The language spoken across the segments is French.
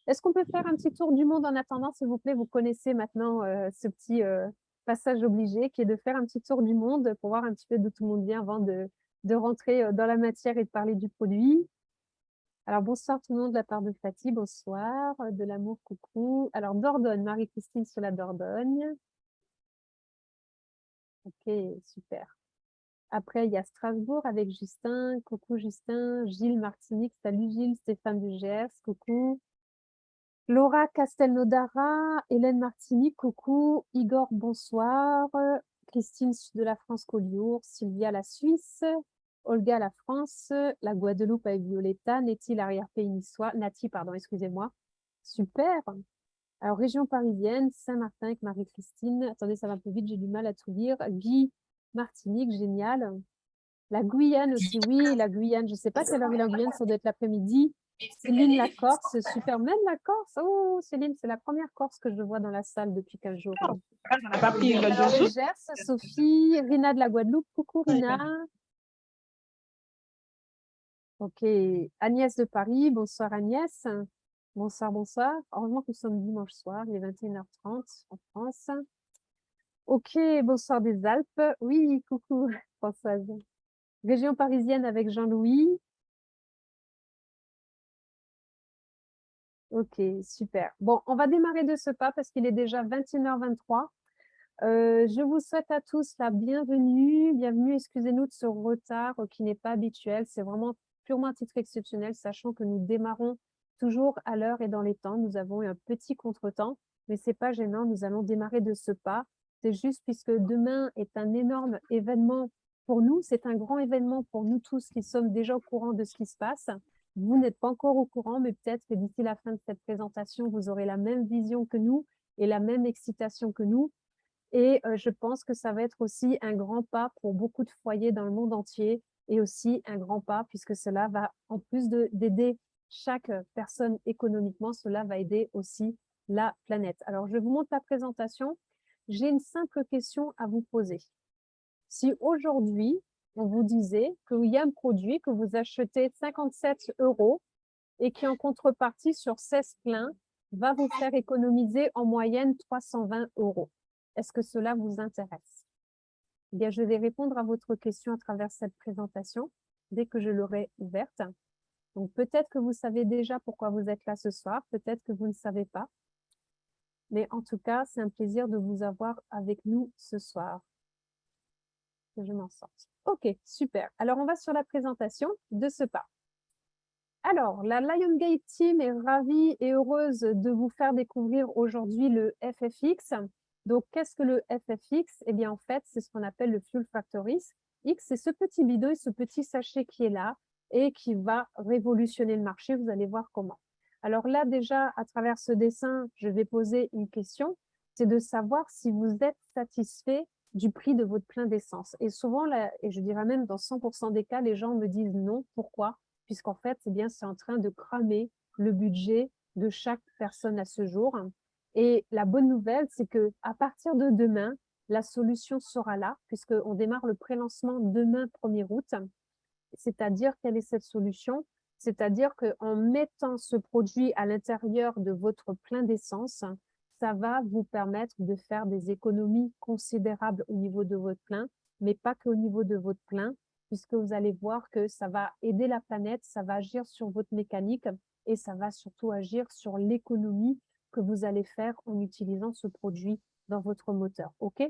Est-ce qu'on peut faire un petit tour du monde en attendant, s'il vous plaît? Vous connaissez maintenant ce petit passage obligé qui est de faire un petit tour du monde pour voir un petit peu d'où tout le monde vient avant de rentrer dans la matière et de parler du produit. Alors, bonsoir tout le monde de la part de Fatih, bonsoir, de l'amour, coucou. Alors, Dordogne, Marie-Christine sur la Dordogne. Ok, super. Après, il y a Strasbourg avec Justin. Coucou Justin. Gilles Martinique. Salut Gilles. Stéphane du Gers. Coucou. Laura Castelnaudara. Hélène Martinique. Coucou. Igor, bonsoir. Christine de la France Collioure. Sylvia la Suisse. Olga la France. La Guadeloupe avec Violetta. Nettie l'arrière-pays niçois. Nati, pardon, excusez-moi. Super. Alors, région parisienne, Saint-Martin avec Marie-Christine. Attendez, ça va un peu vite, j'ai du mal à tout lire. Guy, Martinique, génial. La Guyane aussi, oui, la Guyane. Je ne sais pas quelle heure il est en Guyane, ça doit être l'après-midi. Céline, la Corse, super. Même la Corse. Oh, Céline, c'est la première Corse que je vois dans la salle depuis 15 jours. Alors, le Gers, Sophie, Rina de la Guadeloupe. Coucou, Rina. Ok, Agnès de Paris. Bonsoir, Agnès. Bonsoir, bonsoir. Heureusement que nous sommes dimanche soir, il est 21h30 en France. Ok, bonsoir des Alpes. Oui, coucou, Françoise. Région parisienne avec Jean-Louis. Ok, super. Bon, on va démarrer de ce pas parce qu'il est déjà 21h23. Je vous souhaite à tous la bienvenue. Bienvenue, excusez-nous de ce retard qui n'est pas habituel. C'est vraiment purement à titre exceptionnel, sachant que nous démarrons toujours à l'heure et dans les temps. Nous avons eu un petit contretemps, mais c'est pas gênant. Nous allons démarrer de ce pas. C'est juste puisque demain est un énorme événement pour nous. C'est un grand événement pour nous tous qui sommes déjà au courant de ce qui se passe. Vous n'êtes pas encore au courant, mais peut-être que d'ici la fin de cette présentation, vous aurez la même vision que nous et la même excitation que nous. Et je pense que ça va être aussi un grand pas pour beaucoup de foyers dans le monde entier et aussi un grand pas puisque cela va, en plus d'aider chaque personne économiquement, cela va aider aussi la planète. Alors, je vous montre la présentation. J'ai une simple question à vous poser. Si aujourd'hui, on vous disait qu'il y a un produit que vous achetez 57 € et qui, en contrepartie, sur 16 pleins, va vous faire économiser en moyenne 320 €. Est-ce que cela vous intéresse? Eh bien, je vais répondre à votre question à travers cette présentation dès que je l'aurai ouverte. Donc, peut-être que vous savez déjà pourquoi vous êtes là ce soir, peut-être que vous ne savez pas. Mais en tout cas, c'est un plaisir de vous avoir avec nous ce soir. Que je m'en sorte. Ok, super. Alors, on va sur la présentation de ce pas. Alors, la Liongate Team est ravie et heureuse de vous faire découvrir aujourd'hui le FFX. Donc, qu'est-ce que le FFX? Eh bien, en fait, c'est ce qu'on appelle le Fuel Factory X. C'est ce petit bidon et ce petit sachet qui est là et qui va révolutionner le marché. Vous allez voir comment. Alors là, déjà, à travers ce dessin, je vais poser une question. C'est de savoir si vous êtes satisfait du prix de votre plein d'essence. Et souvent, là, et je dirais même dans 100% des cas, les gens me disent non. Pourquoi? Puisqu'en fait, eh bien, c'est en train de cramer le budget de chaque personne à ce jour. Et la bonne nouvelle, c'est que à partir de demain, la solution sera là, puisqu'on démarre le pré-lancement demain 1er août. C'est-à-dire, quelle est cette solution? C'est-à-dire qu'en mettant ce produit à l'intérieur de votre plein d'essence, ça va vous permettre de faire des économies considérables au niveau de votre plein, mais pas qu'au niveau de votre plein, puisque vous allez voir que ça va aider la planète, ça va agir sur votre mécanique et ça va surtout agir sur l'économie que vous allez faire en utilisant ce produit dans votre moteur. OK?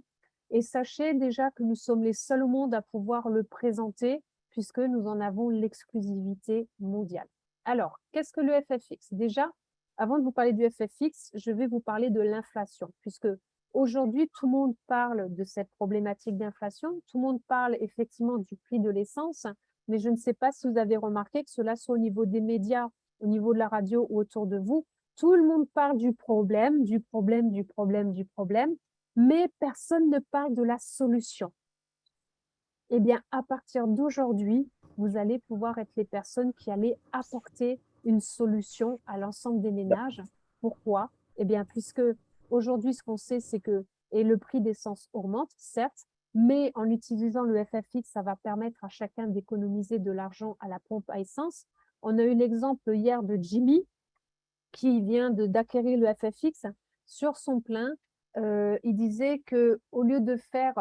Et sachez déjà que nous sommes les seuls au monde à pouvoir le présenter puisque nous en avons l'exclusivité mondiale. Alors, qu'est-ce que le FFX? Déjà, avant de vous parler du FFX, je vais vous parler de l'inflation, puisque aujourd'hui, tout le monde parle de cette problématique d'inflation, tout le monde parle effectivement du prix de l'essence, mais je ne sais pas si vous avez remarqué que cela soit au niveau des médias, au niveau de la radio ou autour de vous, tout le monde parle du problème, du problème, du problème, du problème, mais personne ne parle de la solution. Eh bien, à partir d'aujourd'hui, vous allez pouvoir être les personnes qui allez apporter une solution à l'ensemble des ménages. Pourquoi? Eh bien, puisque aujourd'hui, ce qu'on sait, c'est que et le prix d'essence augmente, certes, mais en utilisant le FFX, ça va permettre à chacun d'économiser de l'argent à la pompe à essence. On a eu l'exemple hier de Jimmy qui vient d'acquérir le FFX, sur son plein, il disait qu'au lieu de faire,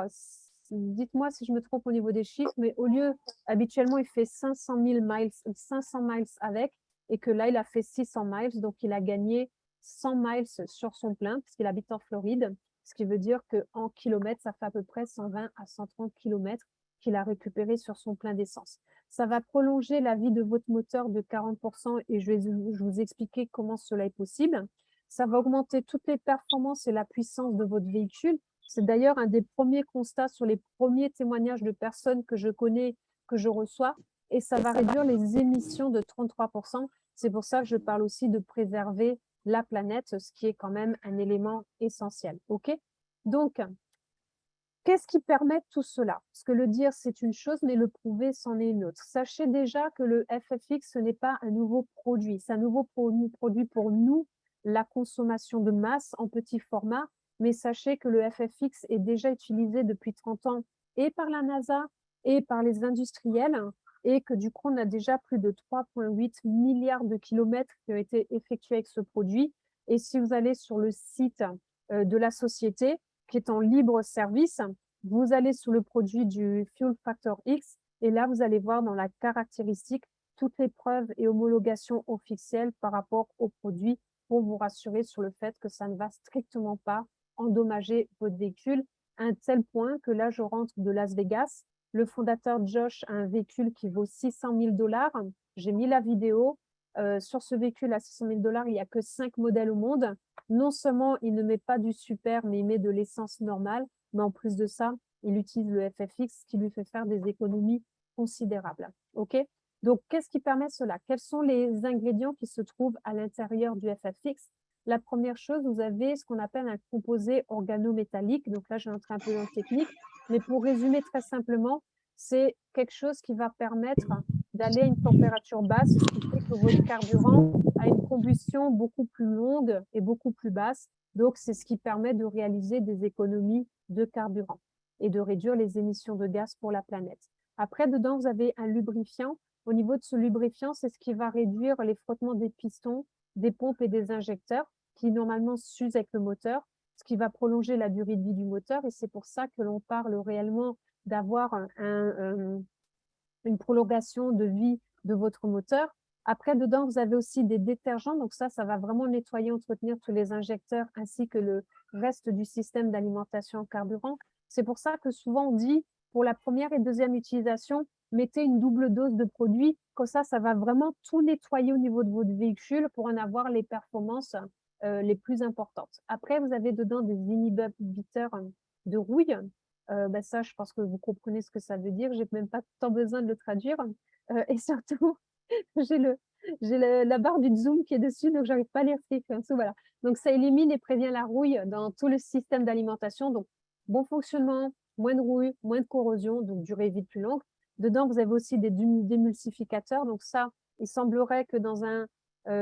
dites-moi si je me trompe au niveau des chiffres, mais au lieu, habituellement, il fait 500 000 miles, 500 miles avec, et que là, il a fait 600 miles, donc il a gagné 100 miles sur son plein, puisqu'il habite en Floride, ce qui veut dire qu'en kilomètres, ça fait à peu près 120 à 130 kilomètres qu'il a récupéré sur son plein d'essence. Ça va prolonger la vie de votre moteur de 40% et je vais vous expliquer comment cela est possible. Ça va augmenter toutes les performances et la puissance de votre véhicule. C'est d'ailleurs un des premiers constats sur les premiers témoignages de personnes que je connais, que je reçois, et ça va réduire les émissions de 33%. C'est pour ça que je parle aussi de préserver la planète, ce qui est quand même un élément essentiel. OK? Donc, qu'est-ce qui permet tout cela? Parce que le dire, c'est une chose, mais le prouver, c'en est une autre. Sachez déjà que le FFX, ce n'est pas un nouveau produit. C'est un nouveau produit pour nous, la consommation de masse en petit format. Mais sachez que le FFX est déjà utilisé depuis 30 ans et par la NASA et par les industriels et que du coup, on a déjà plus de 3,8 milliards de kilomètres qui ont été effectués avec ce produit. Et si vous allez sur le site de la société, qui est en libre service, vous allez sur le produit du Fuel Factor X et là, vous allez voir dans la caractéristique toutes les preuves et homologations officielles par rapport au produit pour vous rassurer sur le fait que ça ne va strictement pas endommager votre véhicule à un tel point que là, je rentre de Las Vegas. Le fondateur Josh a un véhicule qui vaut 600 000 $. J'ai mis la vidéo. Sur ce véhicule à 600 000 $, il n'y a que 5 modèles au monde. Non seulement il ne met pas du super, mais il met de l'essence normale, mais en plus de ça, il utilise le FFX qui lui fait faire des économies considérables. OK? Donc, qu'est-ce qui permet cela? Quels sont les ingrédients qui se trouvent à l'intérieur du FFX? La première chose, vous avez ce qu'on appelle un composé organométallique. Donc là, je vais entrer un peu dans le technique, mais pour résumer très simplement, c'est quelque chose qui va permettre d'aller à une température basse, ce qui fait que votre carburant a une combustion beaucoup plus longue et beaucoup plus basse. Donc, c'est ce qui permet de réaliser des économies de carburant et de réduire les émissions de gaz pour la planète. Après, dedans, vous avez un lubrifiant. Au niveau de ce lubrifiant, c'est ce qui va réduire les frottements des pistons, des pompes et des injecteurs qui normalement s'usent avec le moteur, ce qui va prolonger la durée de vie du moteur. Et c'est pour ça que l'on parle réellement d'avoir une prolongation de vie de votre moteur. Après, dedans, vous avez aussi des détergents. Donc ça va vraiment nettoyer, entretenir tous les injecteurs ainsi que le reste du système d'alimentation en carburant. C'est pour ça que souvent on dit, pour la première et deuxième utilisation, mettez une double dose de produit. Comme ça va vraiment tout nettoyer au niveau de votre véhicule pour en avoir les performances les plus importantes. Après, vous avez dedans des inhibiteurs de rouille. Ça, je pense que vous comprenez ce que ça veut dire. J'ai même pas tant besoin de le traduire. Et surtout, j'ai la barre du zoom qui est dessus, donc j'arrive pas à lire ce qui est écrit en dessous. Voilà. Donc, ça élimine et prévient la rouille dans tout le système d'alimentation. Donc, bon fonctionnement, moins de rouille, moins de corrosion, donc durée de vie plus longue. Dedans, vous avez aussi des démulsificateurs. Donc, ça, il semblerait que dans un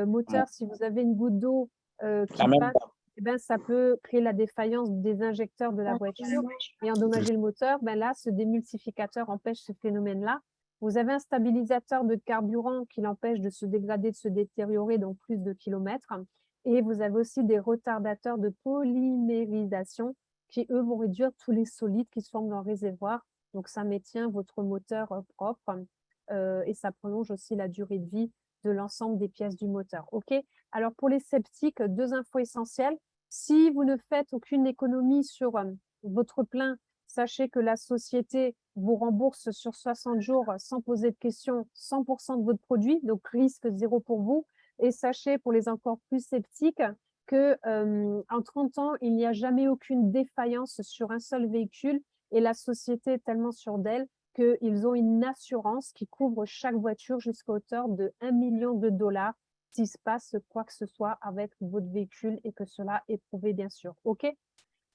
moteur, si vous avez une goutte d'eau qui passe, eh ben, ça peut créer la défaillance des injecteurs de la voiture et endommager le moteur. Ben là, ce démulsificateur empêche ce phénomène-là. Vous avez un stabilisateur de carburant qui l'empêche de se dégrader, de se détériorer dans plus de kilomètres. Et vous avez aussi des retardateurs de polymérisation qui, eux, vont réduire tous les solides qui se forment dans le réservoir. Donc, ça maintient votre moteur propre et ça prolonge aussi la durée de vie de l'ensemble des pièces du moteur. OK? Alors, pour les sceptiques, 2 infos essentielles. Si vous ne faites aucune économie sur votre plein, sachez que la société vous rembourse sur 60 jours sans poser de questions 100% de votre produit, donc risque zéro pour vous. Et sachez, pour les encore plus sceptiques, que en 30 ans, il n'y a jamais aucune défaillance sur un seul véhicule et la société est tellement sûre d'elle qu'ils ont une assurance qui couvre chaque voiture jusqu'à hauteur de 1 million de dollars s'il se passe quoi que ce soit avec votre véhicule et que cela est prouvé, bien sûr. OK?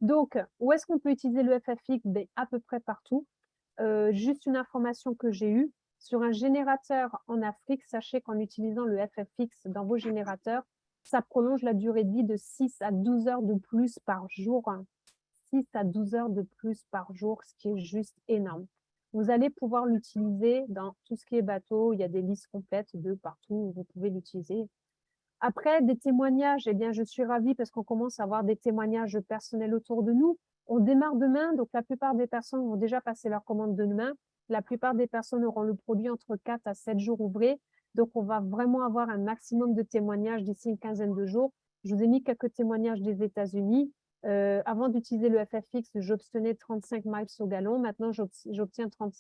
Donc, où est-ce qu'on peut utiliser le FFX? Ben, à peu près partout. Juste une information que j'ai eue, sur un générateur en Afrique, sachez qu'en utilisant le FFX dans vos générateurs, ça prolonge la durée de vie de 6 à 12 heures de plus par jour. 6 à 12 heures de plus par jour, ce qui est juste énorme. Vous allez pouvoir l'utiliser dans tout ce qui est bateau. Il y a des listes complètes de partout où vous pouvez l'utiliser. Après, des témoignages, eh bien, je suis ravie parce qu'on commence à avoir des témoignages personnels autour de nous. On démarre demain, donc la plupart des personnes vont déjà passer leur commande demain. La plupart des personnes auront le produit entre 4 à 7 jours ouvrés. Donc, on va vraiment avoir un maximum de témoignages d'ici une quinzaine de jours. Je vous ai mis quelques témoignages des États-Unis. Avant d'utiliser le FFX, j'obtenais 35 miles au gallon. Maintenant, j'obtiens 30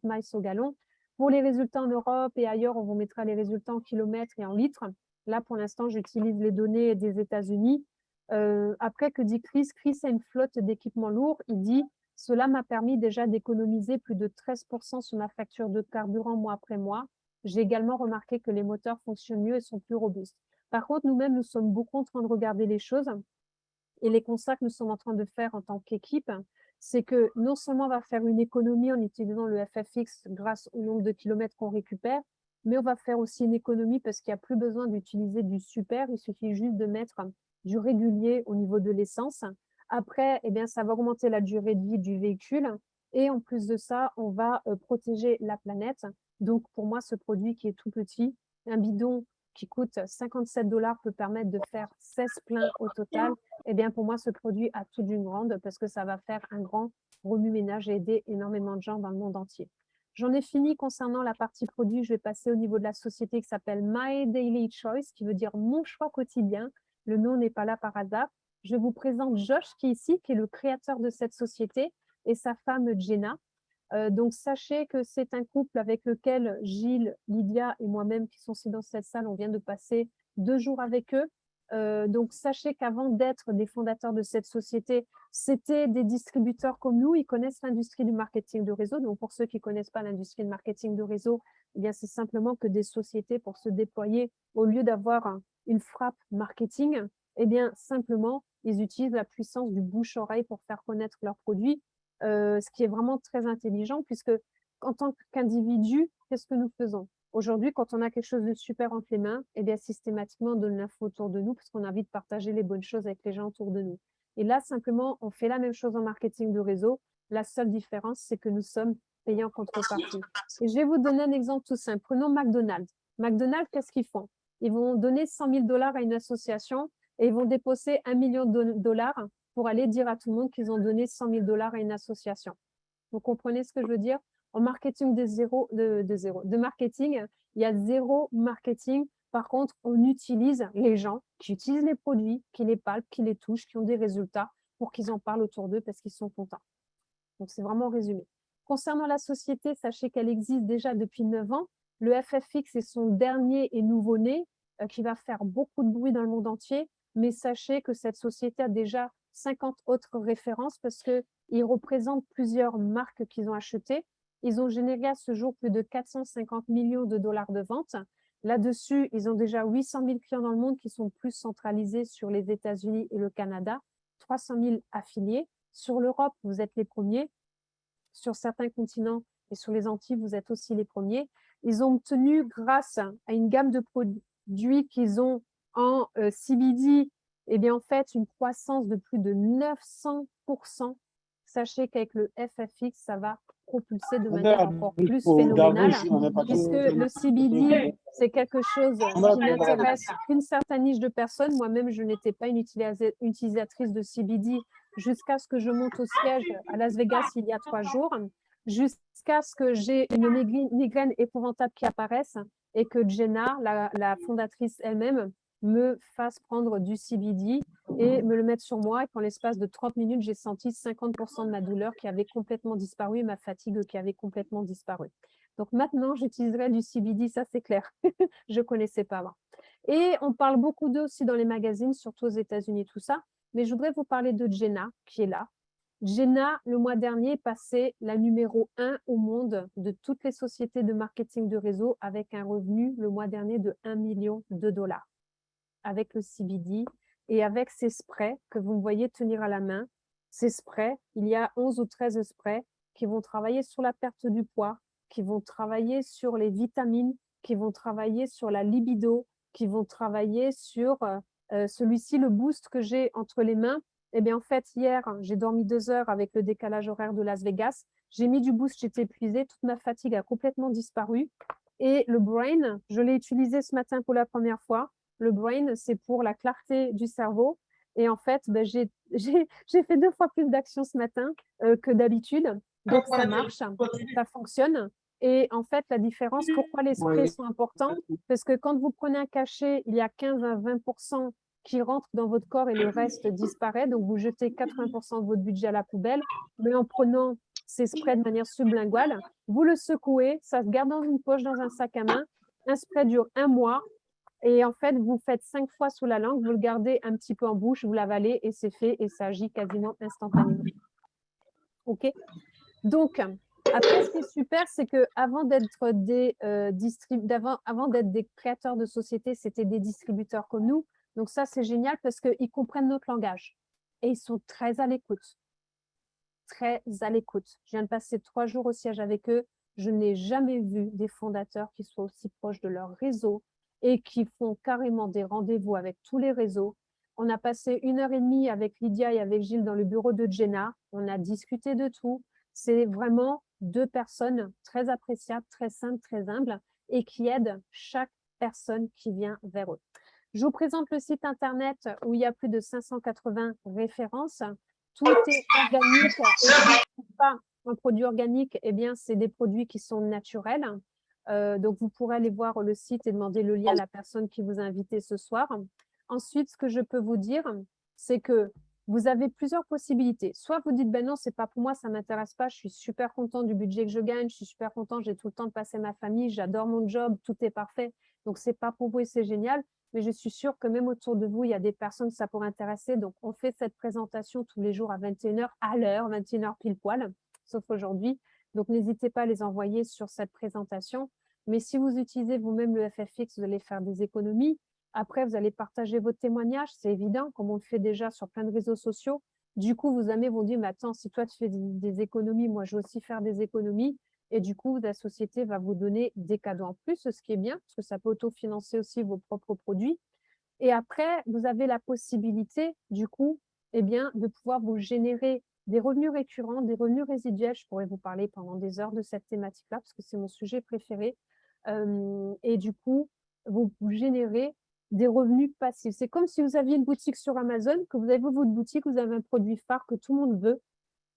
miles au gallon. Pour les résultats en Europe et ailleurs, on vous mettra les résultats en kilomètres et en litres. Là, pour l'instant, j'utilise les données des États-Unis. Après, que dit Chris? Chris a une flotte d'équipements lourds. Il dit « Cela m'a permis déjà d'économiser plus de 13% sur ma facture de carburant mois après mois. J'ai également remarqué que les moteurs fonctionnent mieux et sont plus robustes. » Par contre, nous-mêmes, nous sommes beaucoup en train de regarder les choses et les constats que nous sommes en train de faire en tant qu'équipe, c'est que non seulement on va faire une économie en utilisant le FFX grâce au nombre de kilomètres qu'on récupère, mais on va faire aussi une économie parce qu'il n'y a plus besoin d'utiliser du super, il suffit juste de mettre du régulier au niveau de l'essence. Après, eh bien, ça va augmenter la durée de vie du véhicule et en plus de ça, on va protéger la planète. Donc, pour moi, ce produit qui est tout petit, un bidon qui coûte 57 $ peut permettre de faire 16 pleins au total. Eh bien, pour moi, ce produit a tout d'une grande parce que ça va faire un grand remue-ménage et aider énormément de gens dans le monde entier. J'en ai fini concernant la partie produit. Je vais passer au niveau de la société qui s'appelle My Daily Choice, qui veut dire mon choix quotidien. Le nom n'est pas là par hasard. Je vous présente Josh qui est ici, qui est le créateur de cette société, et sa femme Jenna. Donc, sachez que c'est un couple avec lequel Gilles, Lydia et moi-même, qui sont ici dans cette salle, on vient de passer 2 jours avec eux. Donc, sachez qu'avant d'être des fondateurs de cette société, c'était des distributeurs comme nous. Ils connaissent l'industrie du marketing de réseau. Donc, pour ceux qui ne connaissent pas l'industrie du marketing de réseau, eh bien, c'est simplement que des sociétés pour se déployer, au lieu d'avoir une frappe marketing, eh bien, simplement, ils utilisent la puissance du bouche-oreille pour faire connaître leurs produits. Ce qui est vraiment très intelligent, puisque en tant qu'individu, qu'est-ce que nous faisons? Aujourd'hui, quand on a quelque chose de super entre les mains, eh bien, systématiquement, on donne l'info autour de nous, parce qu'on a envie de partager les bonnes choses avec les gens autour de nous. Et là, simplement, on fait la même chose en marketing de réseau. La seule différence, c'est que nous sommes payés en contrepartie. Et je vais vous donner un exemple tout simple. Prenons McDonald's. McDonald's, qu'est-ce qu'ils font? Ils vont donner 100 000 $ à une association et ils vont déposer 1 million de dollars pour aller dire à tout le monde qu'ils ont donné 100 000 $ à une association. Vous comprenez ce que je veux dire? En marketing de marketing, il y a zéro marketing. Par contre, on utilise les gens qui utilisent les produits, qui les palpent, qui les touchent, qui ont des résultats pour qu'ils en parlent autour d'eux parce qu'ils sont contents. Donc, c'est vraiment résumé. Concernant la société, sachez qu'elle existe déjà depuis 9 ans. Le FFX est son dernier et nouveau-né qui va faire beaucoup de bruit dans le monde entier. Mais sachez que cette société a déjà 50 autres références parce qu'ils représentent plusieurs marques qu'ils ont achetées. Ils ont généré à ce jour plus de 450 millions de dollars de ventes. Là-dessus, ils ont déjà 800 000 clients dans le monde qui sont plus centralisés sur les États-Unis et le Canada, 300 000 affiliés. Sur l'Europe, vous êtes les premiers. Sur certains continents et sur les Antilles, vous êtes aussi les premiers. Ils ont obtenu, grâce à une gamme de produits qu'ils ont en CBD, eh bien, en fait, une croissance de plus de 900%. Sachez qu'avec le FFX, ça va propulser de manière encore plus phénoménale, puisque le CBD, c'est quelque chose qui n'intéresse qu'une certaine niche de personnes. Moi-même, je n'étais pas une utilisatrice de CBD jusqu'à ce que je monte au siège à Las Vegas il y a 3 jours, jusqu'à ce que j'ai une migraine épouvantable qui apparaisse et que Jenna, la fondatrice elle-même, me fasse prendre du CBD et me le mettre sur moi. Et qu'en l'espace de 30 minutes, j'ai senti 50% de ma douleur qui avait complètement disparu et ma fatigue qui avait complètement disparu. Donc maintenant, j'utiliserai du CBD, ça c'est clair. Je ne connaissais pas avant. Et on parle beaucoup d'eux aussi dans les magazines, surtout aux États-Unis, tout ça. Mais je voudrais vous parler de Jenna, qui est là. Jenna, le mois dernier, est passée la numéro 1 au monde de toutes les sociétés de marketing de réseau avec un revenu le mois dernier de 1 million de dollars avec le CBD et avec ces sprays que vous me voyez tenir à la main. Ces sprays, il y a 11 ou 13 sprays qui vont travailler sur la perte du poids, qui vont travailler sur les vitamines, qui vont travailler sur la libido, qui vont travailler sur celui-ci, le boost que j'ai entre les mains. Eh bien, en fait, hier, j'ai dormi 2 heures avec le décalage horaire de Las Vegas. J'ai mis du boost, j'étais épuisée, toute ma fatigue a complètement disparu. Et le Brain, je l'ai utilisé ce matin pour la première fois. Le brain, c'est pour la clarté du cerveau. Et en fait, ben, j'ai fait 2 fois plus d'actions ce matin que d'habitude. Donc, ça marche, ça fonctionne. Et en fait, la différence, pourquoi les sprays sont importants? Parce que quand vous prenez un cachet, il y a 15 à 20% qui rentrent dans votre corps et le reste disparaît. Donc, vous jetez 80% de votre budget à la poubelle. Mais en prenant ces sprays de manière sublinguale, vous le secouez, ça se garde dans une poche, dans un sac à main. Un spray dure 1 mois. Et en fait, vous faites 5 fois sous la langue, vous le gardez un petit peu en bouche, vous l'avalez et c'est fait et ça agit quasiment instantanément. OK? Donc, après, ce qui est super, c'est qu'avant d'être avant d'être des créateurs de société, c'était des distributeurs comme nous. Donc ça, c'est génial parce qu'ils comprennent notre langage et ils sont très à l'écoute. Très à l'écoute. Je viens de passer 3 jours au siège avec eux. Je n'ai jamais vu des fondateurs qui soient aussi proches de leur réseau et qui font carrément des rendez-vous avec tous les réseaux. On a passé 1h30 avec Lydia et avec Gilles dans le bureau de Jenna. On a discuté de tout. C'est vraiment 2 personnes très appréciables, très simples, très humbles et qui aident chaque personne qui vient vers eux. Je vous présente le site internet où il y a plus de 580 références. Tout est organique. Et si ce n'est pas un produit organique, eh bien, c'est des produits qui sont naturels. Donc, vous pourrez aller voir le site et demander le lien à la personne qui vous a invité ce soir. Ensuite, ce que je peux vous dire, c'est que vous avez plusieurs possibilités. Soit vous dites, ben non, c'est pas pour moi, ça m'intéresse pas, je suis super content du budget que je gagne, je suis super content, j'ai tout le temps de passer ma famille, j'adore mon job, tout est parfait. Donc, c'est pas pour vous et c'est génial. Mais je suis sûre que même autour de vous, il y a des personnes que ça pourrait intéresser. Donc, on fait cette présentation tous les jours à 21h à l'heure, 21h pile poil, sauf aujourd'hui. Donc, n'hésitez pas à les envoyer sur cette présentation. Mais si vous utilisez vous-même le FFX, vous allez faire des économies. Après, vous allez partager votre témoignage, c'est évident, comme on le fait déjà sur plein de réseaux sociaux. Du coup, vos amis vont dire, mais attends, si toi, tu fais des économies, moi, je vais aussi faire des économies. Et du coup, la société va vous donner des cadeaux en plus, ce qui est bien, parce que ça peut autofinancer aussi vos propres produits. Et après, vous avez la possibilité, du coup, eh bien, de pouvoir vous générer des revenus récurrents, des revenus résiduels. Je pourrais vous parler pendant des heures de cette thématique-là, parce que c'est mon sujet préféré. Et du coup, vous générez des revenus passifs. C'est comme si vous aviez une boutique sur Amazon, que vous avez votre boutique, vous avez un produit phare que tout le monde veut,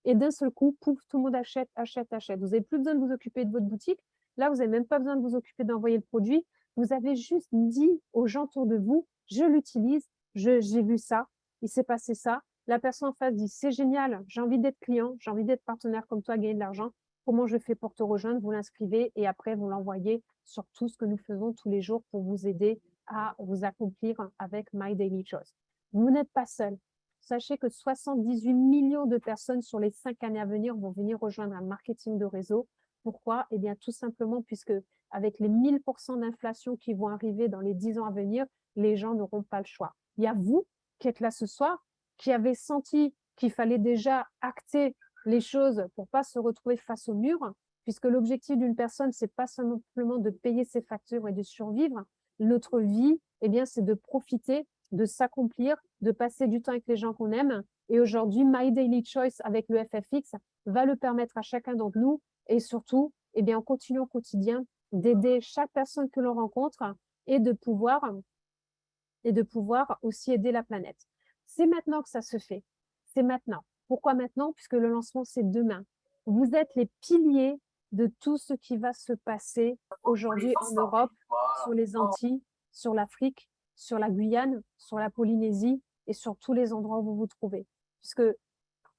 et d'un seul coup, pouf, tout le monde achète, achète, achète. Vous n'avez plus besoin de vous occuper de votre boutique. Là, vous n'avez même pas besoin de vous occuper d'envoyer le produit. Vous avez juste dit aux gens autour de vous, je l'utilise, j'ai vu ça, il s'est passé ça. La personne en face dit, c'est génial, j'ai envie d'être client, j'ai envie d'être partenaire comme toi, gagner de l'argent. Comment je fais pour te rejoindre? Vous l'inscrivez et après, vous l'envoyez sur tout ce que nous faisons tous les jours pour vous aider à vous accomplir avec My Daily Choice. Vous n'êtes pas seul. Sachez que 78 millions de personnes sur les 5 années à venir vont venir rejoindre un marketing de réseau. Pourquoi? Eh bien, tout simplement puisque avec les 1000% d'inflation qui vont arriver dans les 10 ans à venir, les gens n'auront pas le choix. Il y a vous qui êtes là ce soir, qui avez senti qu'il fallait déjà acter les choses pour pas se retrouver face au mur, puisque l'objectif d'une personne, c'est pas simplement de payer ses factures et de survivre. Notre vie, eh bien, c'est de profiter, de s'accomplir, de passer du temps avec les gens qu'on aime. Et aujourd'hui, My Daily Choice avec le FFX va le permettre à chacun d'entre nous et surtout, eh bien, on continue au quotidien d'aider chaque personne que l'on rencontre et de pouvoir aussi aider la planète. C'est maintenant que ça se fait. C'est maintenant. Pourquoi maintenant? Puisque le lancement, c'est demain. Vous êtes les piliers de tout ce qui va se passer aujourd'hui en Europe, sur les Antilles, sur l'Afrique, sur la Guyane, sur la Polynésie et sur tous les endroits où vous vous trouvez. Puisque,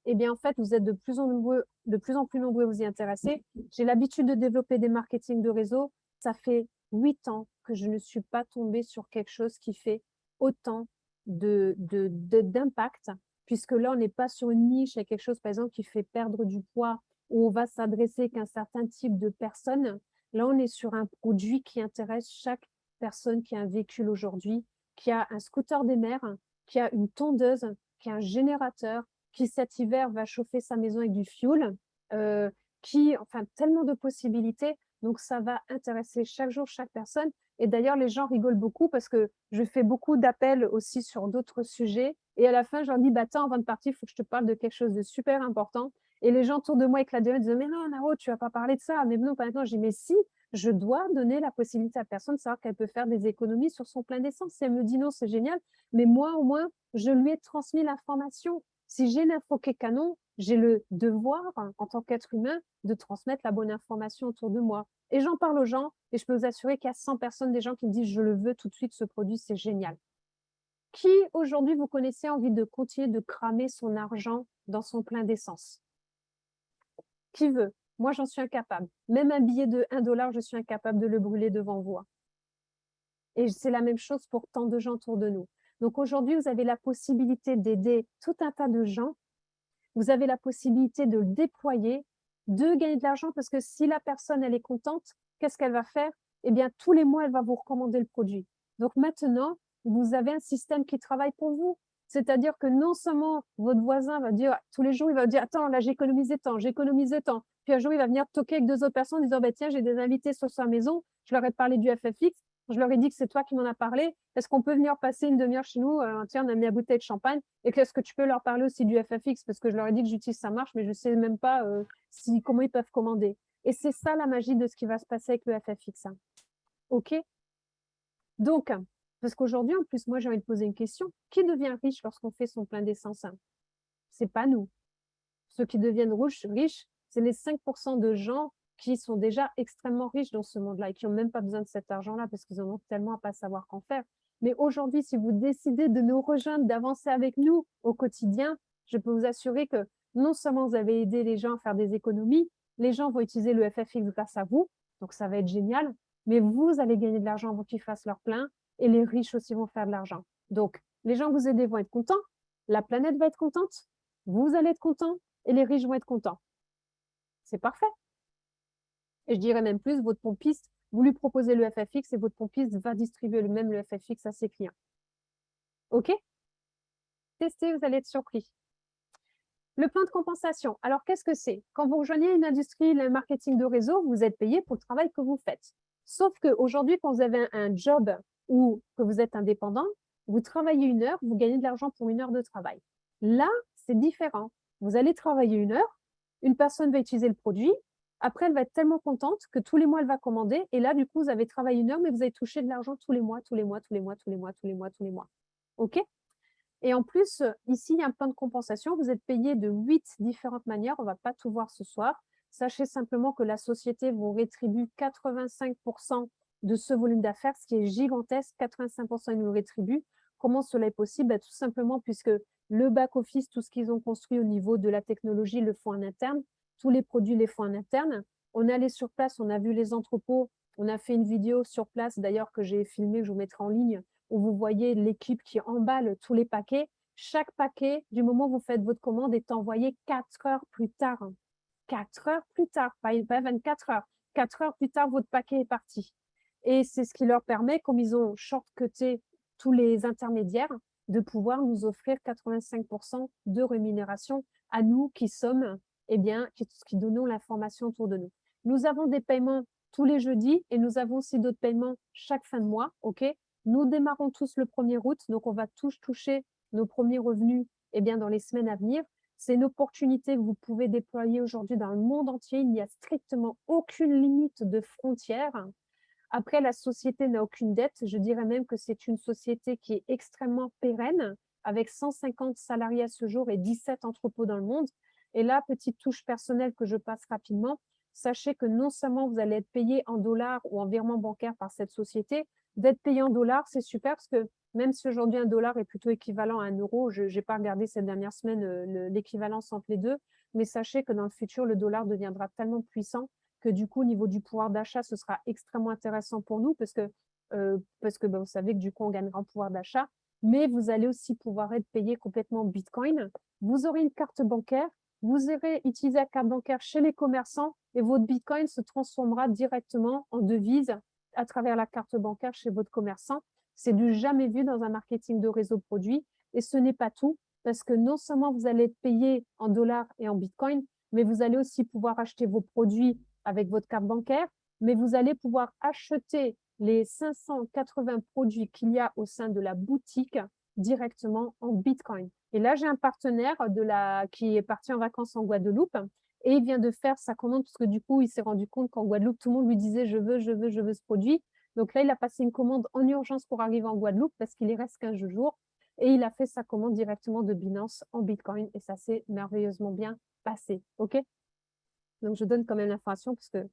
eh bien, en fait, vous êtes de plus en plus nombreux à vous y intéresser. J'ai l'habitude de développer des marketing de réseau. Ça fait 8 ans que je ne suis pas tombée sur quelque chose qui fait autant d'impact, puisque là, on n'est pas sur une niche, il y a quelque chose, par exemple, qui fait perdre du poids, où on va s'adresser qu'à un certain type de personnes. Là, on est sur un produit qui intéresse chaque personne qui a un véhicule aujourd'hui, qui a un scooter des mers, qui a une tondeuse, qui a un générateur, qui cet hiver va chauffer sa maison avec du fioul, enfin, tellement de possibilités. Donc, ça va intéresser chaque jour chaque personne. Et d'ailleurs, les gens rigolent beaucoup parce que je fais beaucoup d'appels aussi sur d'autres sujets. Et à la fin, je leur dis, bah, attends, avant de partir, il faut que je te parle de quelque chose de super important. Et les gens autour de moi éclatent de rire, disent, mais non, Naro, tu vas pas parler de ça. Mais non, pas maintenant. Je dis, mais si, je dois donner la possibilité à la personne de savoir qu'elle peut faire des économies sur son plein d'essence. Si elle me dit non, c'est génial, mais moi, au moins, je lui ai transmis l'information. Si j'ai l'info qui est canon, j'ai le devoir, en tant qu'être humain, de transmettre la bonne information autour de moi. Et j'en parle aux gens, et je peux vous assurer qu'il y a 100 personnes, des gens qui me disent « je le veux tout de suite, ce produit, c'est génial ». Qui, aujourd'hui, vous connaissez, a envie de continuer de cramer son argent dans son plein d'essence? Qui veut? Moi, j'en suis incapable. Même un billet de 1 $, je suis incapable de le brûler devant vous. Et c'est la même chose pour tant de gens autour de nous. Donc aujourd'hui, vous avez la possibilité d'aider tout un tas de gens. Vous avez la possibilité de le déployer, de gagner de l'argent, parce que si la personne, elle est contente, qu'est-ce qu'elle va faire? Eh bien, tous les mois, elle va vous recommander le produit. Donc maintenant, vous avez un système qui travaille pour vous. C'est-à-dire que non seulement votre voisin va dire, tous les jours, il va dire, attends, là, j'ai économisé tant, j'ai économisé tant. Puis un jour, il va venir toquer avec 2 autres personnes en disant, bah, tiens, j'ai des invités sur sa maison, je leur ai parlé du FFX, je leur ai dit que c'est toi qui m'en as parlé. Est-ce qu'on peut venir passer une demi-heure chez nous? Tiens, on a mis la bouteille de champagne. Et qu'est-ce que tu peux leur parler aussi du FFX? Parce que je leur ai dit que j'utilise sa marche, mais je ne sais même pas comment ils peuvent commander. Et c'est ça la magie de ce qui va se passer avec le FFX. Hein. OK? Donc, parce qu'aujourd'hui, en plus, moi, j'ai envie de poser une question. Qui devient riche lorsqu'on fait son plein d'essence? Ce n'est pas nous. Ceux qui deviennent riches, c'est les 5% de gens qui sont déjà extrêmement riches dans ce monde-là et qui n'ont même pas besoin de cet argent-là parce qu'ils en ont tellement à pas savoir qu'en faire. Mais aujourd'hui, si vous décidez de nous rejoindre, d'avancer avec nous au quotidien, je peux vous assurer que non seulement vous avez aidé les gens à faire des économies, les gens vont utiliser le FFX grâce à vous, donc ça va être génial, mais vous allez gagner de l'argent avant qu'ils fassent leur plein et les riches aussi vont faire de l'argent. Donc, les gens que vous aidez vont être contents, la planète va être contente, vous allez être contents et les riches vont être contents. C'est parfait. Et je dirais même plus, votre pompiste, vous lui proposez le FFX et votre pompiste va distribuer le FFX à ses clients. OK? Testez, vous allez être surpris. Le plan de compensation. Alors, qu'est-ce que c'est? Quand vous rejoignez une industrie, le marketing de réseau, vous êtes payé pour le travail que vous faites. Sauf qu'aujourd'hui, quand vous avez un job ou que vous êtes indépendant, vous travaillez 1 heure, vous gagnez de l'argent pour 1 heure de travail. Là, c'est différent. Vous allez travailler 1 heure, une personne va utiliser le produit, après, elle va être tellement contente que tous les mois, elle va commander. Et là, du coup, vous avez travaillé 1 heure, mais vous avez touché de l'argent tous les mois, tous les mois, tous les mois, tous les mois, tous les mois, tous les mois. OK? Et en plus, ici, il y a un plan de compensation. Vous êtes payé de 8 différentes manières. On ne va pas tout voir ce soir. Sachez simplement que la société vous rétribue 85% de ce volume d'affaires, ce qui est gigantesque. 85%, ils nous rétribuent. Comment cela est possible? Tout simplement puisque le back-office, tout ce qu'ils ont construit au niveau de la technologie, le font en interne. Tous les produits les font en interne. On est allé sur place, on a vu les entrepôts. On a fait une vidéo sur place, d'ailleurs, que j'ai filmée, que je vous mettrai en ligne, où vous voyez l'équipe qui emballe tous les paquets. Chaque paquet, du moment où vous faites votre commande, est envoyé 4 heures plus tard. 4 heures plus tard, pas 24 heures. 4 heures plus tard, votre paquet est parti. Et c'est ce qui leur permet, comme ils ont shortcuté tous les intermédiaires, de pouvoir nous offrir 85% de rémunération à nous qui sommes, eh bien, qui donnons l'information autour de nous. Nous avons des paiements tous les jeudis et nous avons aussi d'autres paiements chaque fin de mois. OK? Nous démarrons tous le 1er août, donc on va tous toucher nos premiers revenus dans les semaines à venir. C'est une opportunité que vous pouvez déployer aujourd'hui dans le monde entier. Il n'y a strictement aucune limite de frontières. Après, la société n'a aucune dette. Je dirais même que c'est une société qui est extrêmement pérenne, avec 150 salariés à ce jour et 17 entrepôts dans le monde. Et là, petite touche personnelle que je passe rapidement, sachez que non seulement vous allez être payé en dollars ou en virement bancaire par cette société, d'être payé en dollars, c'est super parce que même si aujourd'hui un dollar est plutôt équivalent à 1 euro, je n'ai pas regardé cette dernière semaine l'équivalence entre les deux, mais sachez que dans le futur, le dollar deviendra tellement puissant que du coup, au niveau du pouvoir d'achat, ce sera extrêmement intéressant pour nous parce que vous savez que du coup, on gagnera en pouvoir d'achat, mais vous allez aussi pouvoir être payé complètement en Bitcoin. Vous aurez une carte bancaire, vous irez utiliser la carte bancaire chez les commerçants et votre Bitcoin se transformera directement en devise à travers la carte bancaire chez votre commerçant. C'est du jamais vu dans un marketing de réseau produit. Et ce n'est pas tout, parce que non seulement vous allez être payé en dollars et en Bitcoin, mais vous allez aussi pouvoir acheter vos produits avec votre carte bancaire, mais vous allez pouvoir acheter les 580 produits qu'il y a au sein de la boutique directement en Bitcoin. Et là, j'ai un partenaire qui est parti en vacances en Guadeloupe et il vient de faire sa commande parce que du coup, il s'est rendu compte qu'en Guadeloupe, tout le monde lui disait « je veux ce produit ». Donc là, il a passé une commande en urgence pour arriver en Guadeloupe parce qu'il y reste 15 jours et il a fait sa commande directement de Binance en Bitcoin et ça s'est merveilleusement bien passé. OK? Donc, je donne quand même l'information parce que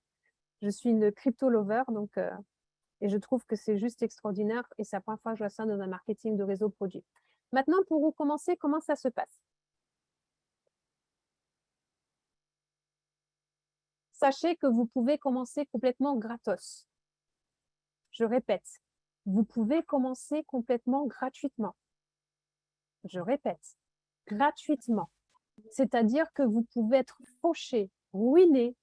je suis une crypto lover donc, et je trouve que c'est juste extraordinaire et c'est la première fois que je vois ça dans un marketing de réseau produit. Maintenant, pour vous commencer, comment ça se passe? Sachez que vous pouvez commencer complètement gratos. Je répète, vous pouvez commencer complètement gratuitement. Je répète, gratuitement. C'est-à-dire que vous pouvez être fauché, ruiné,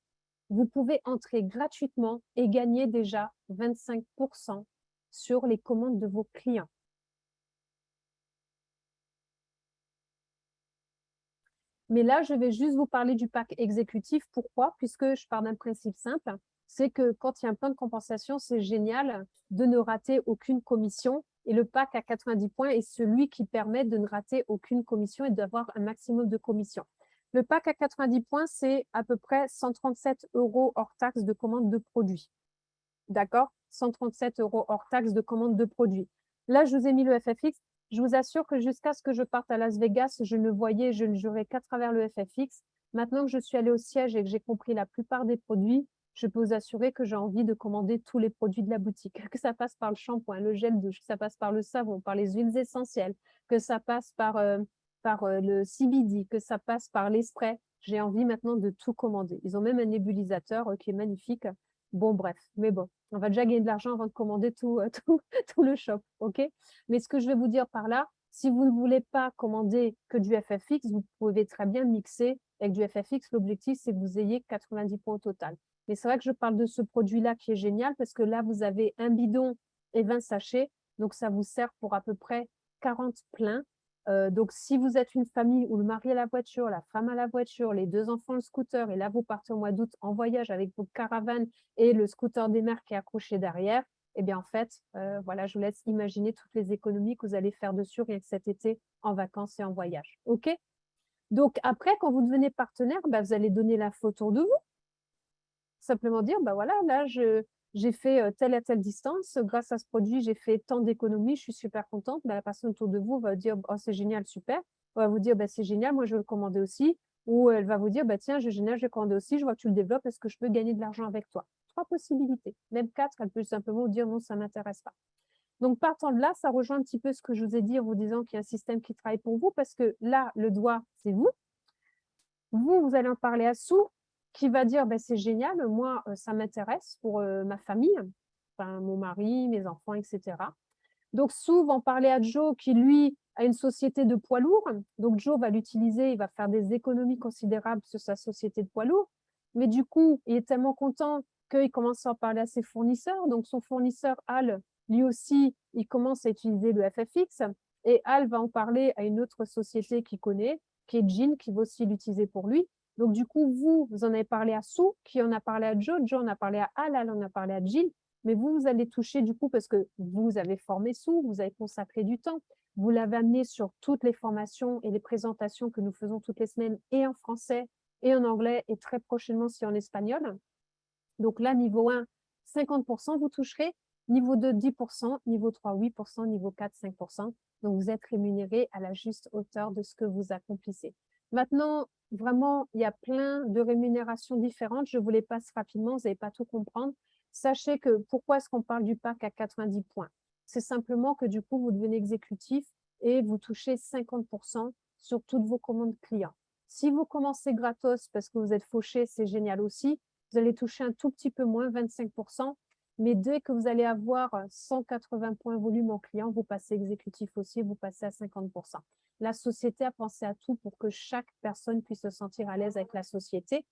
vous pouvez entrer gratuitement et gagner déjà 25% sur les commandes de vos clients. Mais là, je vais juste vous parler du pack exécutif. Pourquoi? Puisque je pars d'un principe simple, c'est que quand il y a un plan de compensation, c'est génial de ne rater aucune commission. Et le pack à 90 points est celui qui permet de ne rater aucune commission et d'avoir un maximum de commissions. Le pack à 90 points, c'est à peu près 137 € hors taxe de commande de produits. D'accord? 137 € hors taxe de commande de produits. Là, je vous ai mis le FFX. Je vous assure que jusqu'à ce que je parte à Las Vegas, je ne voyais, je ne jurais qu'à travers le FFX. Maintenant que je suis allée au siège et que j'ai compris la plupart des produits, je peux vous assurer que j'ai envie de commander tous les produits de la boutique. Que ça passe par le shampoing, le gel douche, que ça passe par le savon, par les huiles essentielles, que ça passe par, le CBD, que ça passe par les sprays. J'ai envie maintenant de tout commander. Ils ont même un nébulisateur qui est magnifique. Bon, bref, mais bon, on va déjà gagner de l'argent avant de commander tout, tout le shop, OK? Mais ce que je vais vous dire par là, si vous ne voulez pas commander que du FFX, vous pouvez très bien mixer avec du FFX. L'objectif, c'est que vous ayez 90 points au total. Mais c'est vrai que je parle de ce produit-là qui est génial parce que là, vous avez un bidon et 20 sachets. Donc, ça vous sert pour à peu près 40 pleins. Donc, si vous êtes une famille où le mari a la voiture, la femme a la voiture, les 2 enfants le scooter, et là, vous partez au mois d'août en voyage avec vos caravanes et le scooter des mères qui est accroché derrière, eh bien, en fait, voilà, je vous laisse imaginer toutes les économies que vous allez faire dessus rien que cet été en vacances et en voyage. OK? Donc, après, quand vous devenez partenaire, bah, vous allez donner l'info autour de vous. Simplement dire, bah voilà, là, j'ai fait telle et telle distance. Grâce à ce produit, j'ai fait tant d'économies. Je suis super contente. Bah, la personne autour de vous va dire, oh, c'est génial, super. On va vous dire, bah, c'est génial, moi, je vais le commander aussi. Ou elle va vous dire, bah, tiens, c'est génial, je vais commander aussi. Je vois que tu le développes. Est-ce que je peux gagner de l'argent avec toi? 3 possibilités. Même 4, elle peut simplement vous dire, non, ça ne m'intéresse pas. Donc, partant de là, ça rejoint un petit peu ce que je vous ai dit en vous disant qu'il y a un système qui travaille pour vous parce que là, le doigt, c'est vous. Vous allez en parler à Sue, qui va dire bah, c'est génial, moi, ça m'intéresse pour ma famille, enfin, mon mari, mes enfants, etc. Donc, Sue va en parler à Joe, qui lui a une société de poids lourds. Donc, Joe va l'utiliser, il va faire des économies considérables sur sa société de poids lourds. Mais du coup, il est tellement content qu'il commence à en parler à ses fournisseurs. Donc, son fournisseur, Al, lui aussi, il commence à utiliser le FFX. Et Al va en parler à une autre société qu'il connaît, qui est Jean, qui va aussi l'utiliser pour lui. Donc, du coup, vous en avez parlé à Sue, qui en a parlé à Joe, Joe en a parlé à Al en a parlé à Jill. Mais vous allez toucher du coup, parce que vous avez formé Sue, vous avez consacré du temps, vous l'avez amené sur toutes les formations et les présentations que nous faisons toutes les semaines, et en français, et en anglais, et très prochainement aussi en espagnol. Donc là, niveau 1, 50%, vous toucherez. Niveau 2, 10%. Niveau 3, 8%. Niveau 4, 5%. Donc, vous êtes rémunéré à la juste hauteur de ce que vous accomplissez. Maintenant, vraiment, il y a plein de rémunérations différentes. Je vous les passe rapidement, vous n'allez pas tout comprendre. Sachez que pourquoi est-ce qu'on parle du pack à 90 points? C'est simplement que du coup, vous devenez exécutif et vous touchez 50% sur toutes vos commandes clients. Si vous commencez gratos parce que vous êtes fauché, c'est génial aussi. Vous allez toucher un tout petit peu moins, 25%. Mais dès que vous allez avoir 180 points volume en client, vous passez exécutif aussi, vous passez à 50%. La société a pensé à tout pour que chaque personne puisse se sentir à l'aise avec la société.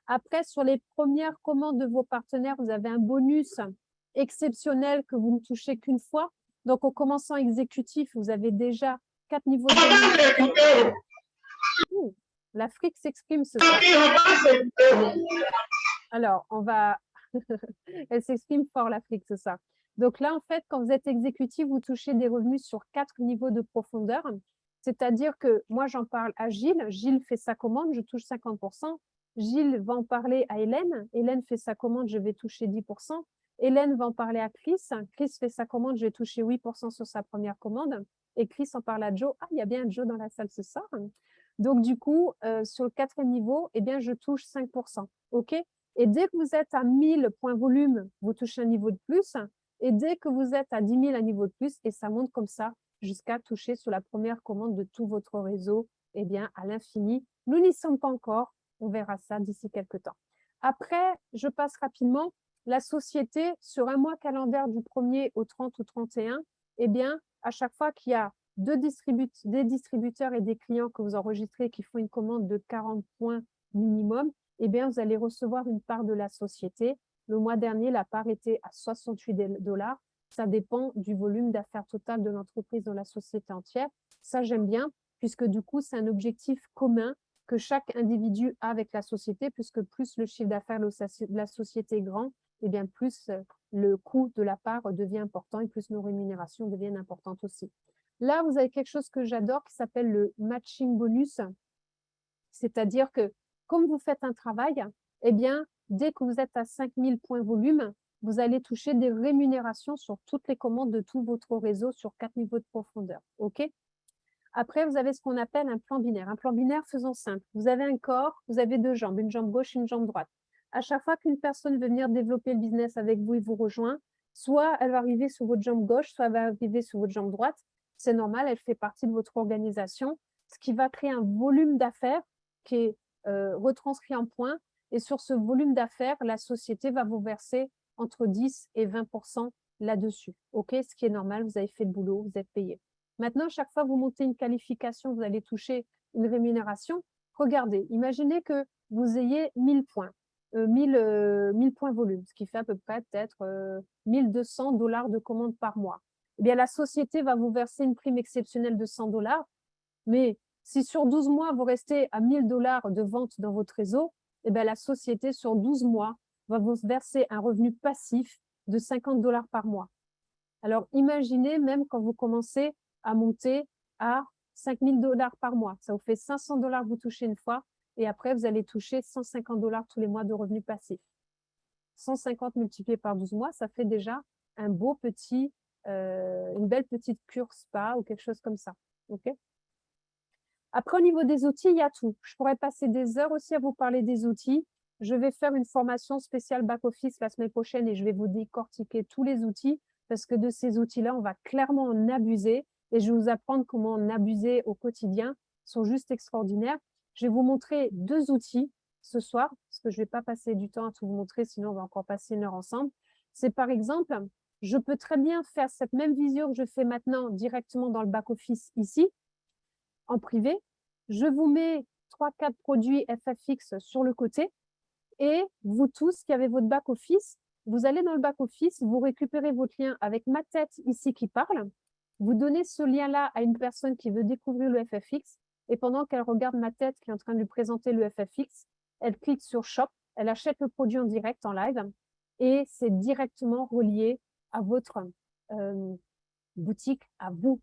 Après, sur les premières commandes de vos partenaires, vous avez un bonus exceptionnel que vous ne touchez qu'une fois. Donc, en commençant exécutif, vous avez déjà 4 niveaux de rémunération. L'Afrique s'exprime ce soir. Alors, on va... Elle s'exprime fort, l'Afrique, c'est ça. Donc là, en fait, quand vous êtes exécutif, vous touchez des revenus sur 4 niveaux de profondeur. C'est-à-dire que moi, j'en parle à Gilles. Gilles fait sa commande, je touche 50%. Gilles va en parler à Hélène. Hélène fait sa commande, je vais toucher 10%. Hélène va en parler à Chris. Chris fait sa commande, je vais toucher 8% sur sa première commande. Et Chris en parle à Joe. Ah, il y a bien Joe dans la salle ce soir. Donc, du coup, sur le quatrième niveau, eh bien, je touche 5%. OK? Et dès que vous êtes à 1000 points volume, vous touchez un niveau de plus. Et dès que vous êtes à 10 000, un niveau de plus, et ça monte comme ça jusqu'à toucher sur la première commande de tout votre réseau, eh bien, à l'infini. Nous n'y sommes pas encore. On verra ça d'ici quelques temps. Après, je passe rapidement. La société, sur un mois calendaire du 1er au 30 ou 31, eh bien, à chaque fois qu'il y a des distributeurs et des clients que vous enregistrez qui font une commande de 40 points minimum, eh bien, vous allez recevoir une part de la société. Le mois dernier, la part était à 68 $. Ça dépend du volume d'affaires total de l'entreprise dans la société entière. Ça, j'aime bien, puisque du coup, c'est un objectif commun que chaque individu a avec la société, puisque plus le chiffre d'affaires de la société est grand, et bien plus le coût de la part devient important et plus nos rémunérations deviennent importantes aussi. Là, vous avez quelque chose que j'adore qui s'appelle le matching bonus. C'est-à-dire que comme vous faites un travail, eh bien, dès que vous êtes à 5000 points volume, vous allez toucher des rémunérations sur toutes les commandes de tout votre réseau sur 4 niveaux de profondeur. OK? Après, vous avez ce qu'on appelle un plan binaire. Un plan binaire, faisons simple. Vous avez un corps, vous avez deux jambes, une jambe gauche et une jambe droite. À chaque fois qu'une personne veut venir développer le business avec vous et vous rejoint, soit elle va arriver sur votre jambe gauche, soit elle va arriver sur votre jambe droite. C'est normal, elle fait partie de votre organisation, ce qui va créer un volume d'affaires qui est retranscrit en points. Et sur ce volume d'affaires, la société va vous verser entre 10 et 20% là-dessus. OK? Ce qui est normal, vous avez fait le boulot, vous êtes payé. Maintenant, chaque fois que vous montez une qualification, vous allez toucher une rémunération. Regardez, imaginez que vous ayez 1000 points, 1000 points volume, ce qui fait à peu près peut-être 1200 $ de commande par mois. Eh bien, la société va vous verser une prime exceptionnelle de 100 $, mais si sur 12 mois, vous restez à 1000 $ de vente dans votre réseau, eh bien, la société, sur 12 mois, va vous verser un revenu passif de 50 $ par mois. Alors, imaginez même quand vous commencez à monter à 5000 $ par mois. Ça vous fait 500 $ que vous touchez une fois et après, vous allez toucher 150 $ tous les mois de revenus passifs. 150 multiplié par 12 mois, ça fait déjà un beau petit, une belle petite cure spa ou quelque chose comme ça. Okay. Après, au niveau des outils, il y a tout. Je pourrais passer des heures aussi à vous parler des outils. Je vais faire une formation spéciale back-office la semaine prochaine et je vais vous décortiquer tous les outils parce que de ces outils-là, on va clairement en abuser et je vais vous apprendre comment en abuser au quotidien. Ils sont juste extraordinaires. Je vais vous montrer deux outils ce soir parce que je ne vais pas passer du temps à tout vous montrer, sinon on va encore passer une heure ensemble. C'est par exemple, je peux très bien faire cette même visio que je fais maintenant directement dans le back-office ici, en privé. Je vous mets 3-4 produits FFX sur le côté et vous tous qui avez votre back-office, vous allez dans le back-office, vous récupérez votre lien avec ma tête ici qui parle, vous donnez ce lien-là à une personne qui veut découvrir le FFX et pendant qu'elle regarde ma tête qui est en train de lui présenter le FFX, elle clique sur Shop, elle achète le produit en direct, en live et c'est directement relié à votre boutique, à vous.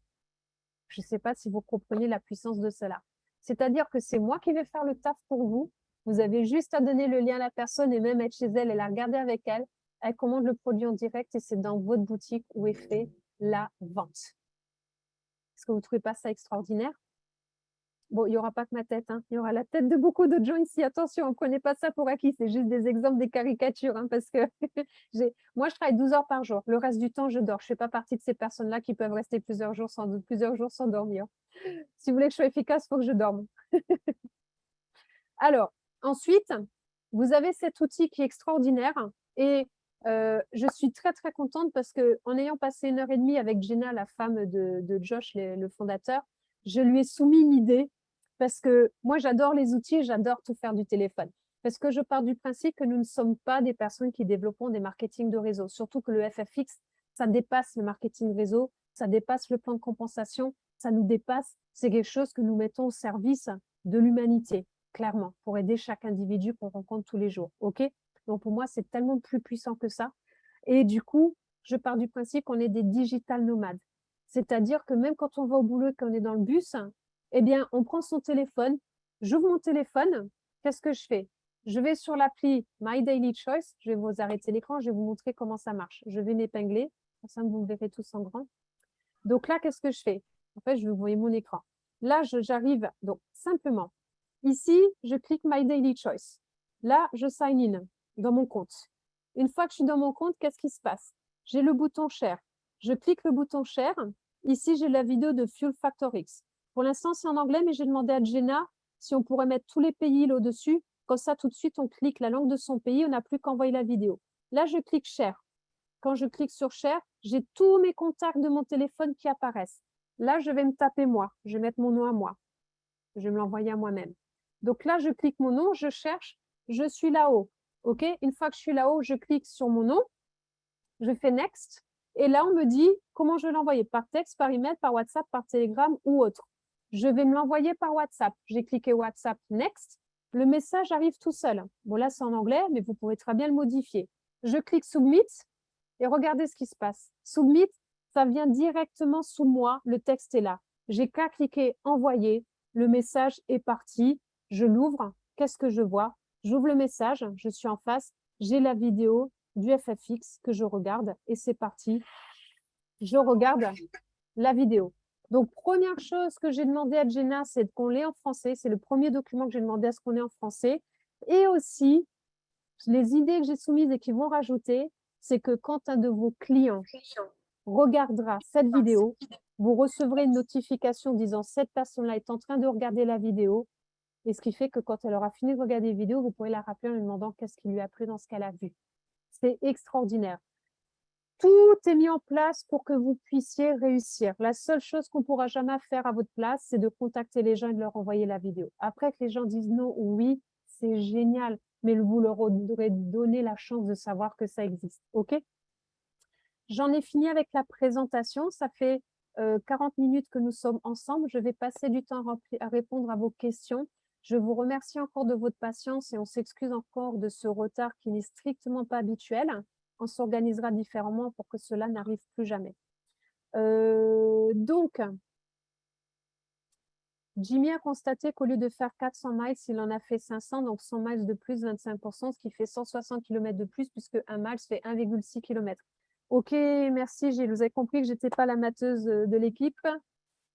Je ne sais pas si vous comprenez la puissance de cela. C'est-à-dire que c'est moi qui vais faire le taf pour vous. Vous avez juste à donner le lien à la personne et même être chez elle et la regarder avec elle. Elle commande le produit en direct et c'est dans votre boutique où est fait la vente. Est-ce que vous ne trouvez pas ça extraordinaire? Bon, il n'y aura pas que ma tête, hein. Il y aura la tête de beaucoup d'autres gens ici. Attention, on ne prenez pas ça pour acquis. C'est juste des exemples, des caricatures, hein, parce que moi, je travaille 12 heures par jour. Le reste du temps, je dors. Je ne fais pas partie de ces personnes-là qui peuvent rester plusieurs jours sans dormir. Si vous voulez que je sois efficace, il faut que je dorme. Alors, ensuite, vous avez cet outil qui est extraordinaire et je suis très, très contente parce qu'en ayant passé 1h30 avec Jenna, la femme de Josh, le fondateur, je lui ai soumis une idée parce que moi, j'adore les outils, j'adore tout faire du téléphone. Parce que je pars du principe que nous ne sommes pas des personnes qui développons des marketing de réseau, surtout que le FFX, ça dépasse le marketing réseau, ça dépasse le plan de compensation, ça nous dépasse, c'est quelque chose que nous mettons au service de l'humanité, clairement, pour aider chaque individu qu'on rencontre tous les jours. OK? Donc, pour moi, c'est tellement plus puissant que ça. Et du coup, je pars du principe qu'on est des digital nomades. C'est-à-dire que même quand on va au boulot et qu'on est dans le bus, eh bien, on prend son téléphone, j'ouvre mon téléphone, qu'est-ce que je fais? Je vais sur l'appli My Daily Choice. Je vais vous arrêter l'écran. Je vais vous montrer comment ça marche. Je vais m'épingler. Comme ça, vous me verrez tous en grand. Donc là, qu'est-ce que je fais? En fait, je vais vous voyez mon écran. Là, j'arrive. Donc, simplement, ici, je clique My Daily Choice. Là, je sign in dans mon compte. Une fois que je suis dans mon compte, qu'est-ce qui se passe? J'ai le bouton Share. Je clique le bouton Share. Ici, j'ai la vidéo de Fuel Factor X. Pour l'instant, c'est en anglais, mais j'ai demandé à Jenna si on pourrait mettre tous les pays là-dessus. Comme ça, tout de suite, on clique la langue de son pays. On n'a plus qu'à envoyer la vidéo. Là, je clique Share. Quand je clique sur Share, j'ai tous mes contacts de mon téléphone qui apparaissent. Là, je vais me taper moi. Je vais mettre mon nom à moi. Je vais me l'envoyer à moi-même. Donc là, je clique mon nom, je cherche, je suis là-haut. OK? Une fois que je suis là-haut, je clique sur mon nom, je fais Next. Et là, on me dit comment je vais l'envoyer, par texte, par email, par WhatsApp, par Telegram ou autre. Je vais me l'envoyer par WhatsApp. J'ai cliqué WhatsApp Next. Le message arrive tout seul. Bon, là, c'est en anglais, mais vous pouvez très bien le modifier. Je clique Submit et regardez ce qui se passe. Submit, ça vient directement sous moi. Le texte est là. J'ai qu'à cliquer Envoyer. Le message est parti. Je l'ouvre. Qu'est-ce que je vois? J'ouvre le message. Je suis en face. J'ai la vidéo du FFX que je regarde et c'est parti. Je regarde la vidéo. Donc, première chose que j'ai demandé à Jenna, c'est qu'on l'ait en français. C'est le premier document que j'ai demandé à ce qu'on ait en français. Et aussi, les idées que j'ai soumises et qui vont rajouter, c'est que quand un de vos clients regardera cette vidéo, vous recevrez une notification disant cette personne-là est en train de regarder la vidéo. Et ce qui fait que quand elle aura fini de regarder la vidéo, vous pourrez la rappeler en lui demandant qu'est-ce qui lui a plu dans ce qu'elle a vu. C'est extraordinaire. Tout est mis en place pour que vous puissiez réussir. La seule chose qu'on ne pourra jamais faire à votre place, c'est de contacter les gens et de leur envoyer la vidéo. Après que les gens disent non ou oui, c'est génial, mais vous leur aurez donné la chance de savoir que ça existe. OK? J'en ai fini avec la présentation. Ça fait 40 minutes que nous sommes ensemble. Je vais passer du temps à répondre à vos questions. Je vous remercie encore de votre patience et on s'excuse encore de ce retard qui n'est strictement pas habituel. On s'organisera différemment pour que cela n'arrive plus jamais. Donc, Jimmy a constaté qu'au lieu de faire 400 miles, il en a fait 500, donc 100 miles de plus, 25%, ce qui fait 160 km de plus, puisque un mile fait 1,6 km. Ok, merci Gilles. Vous avez compris que je n'étais pas l'amateuse de l'équipe.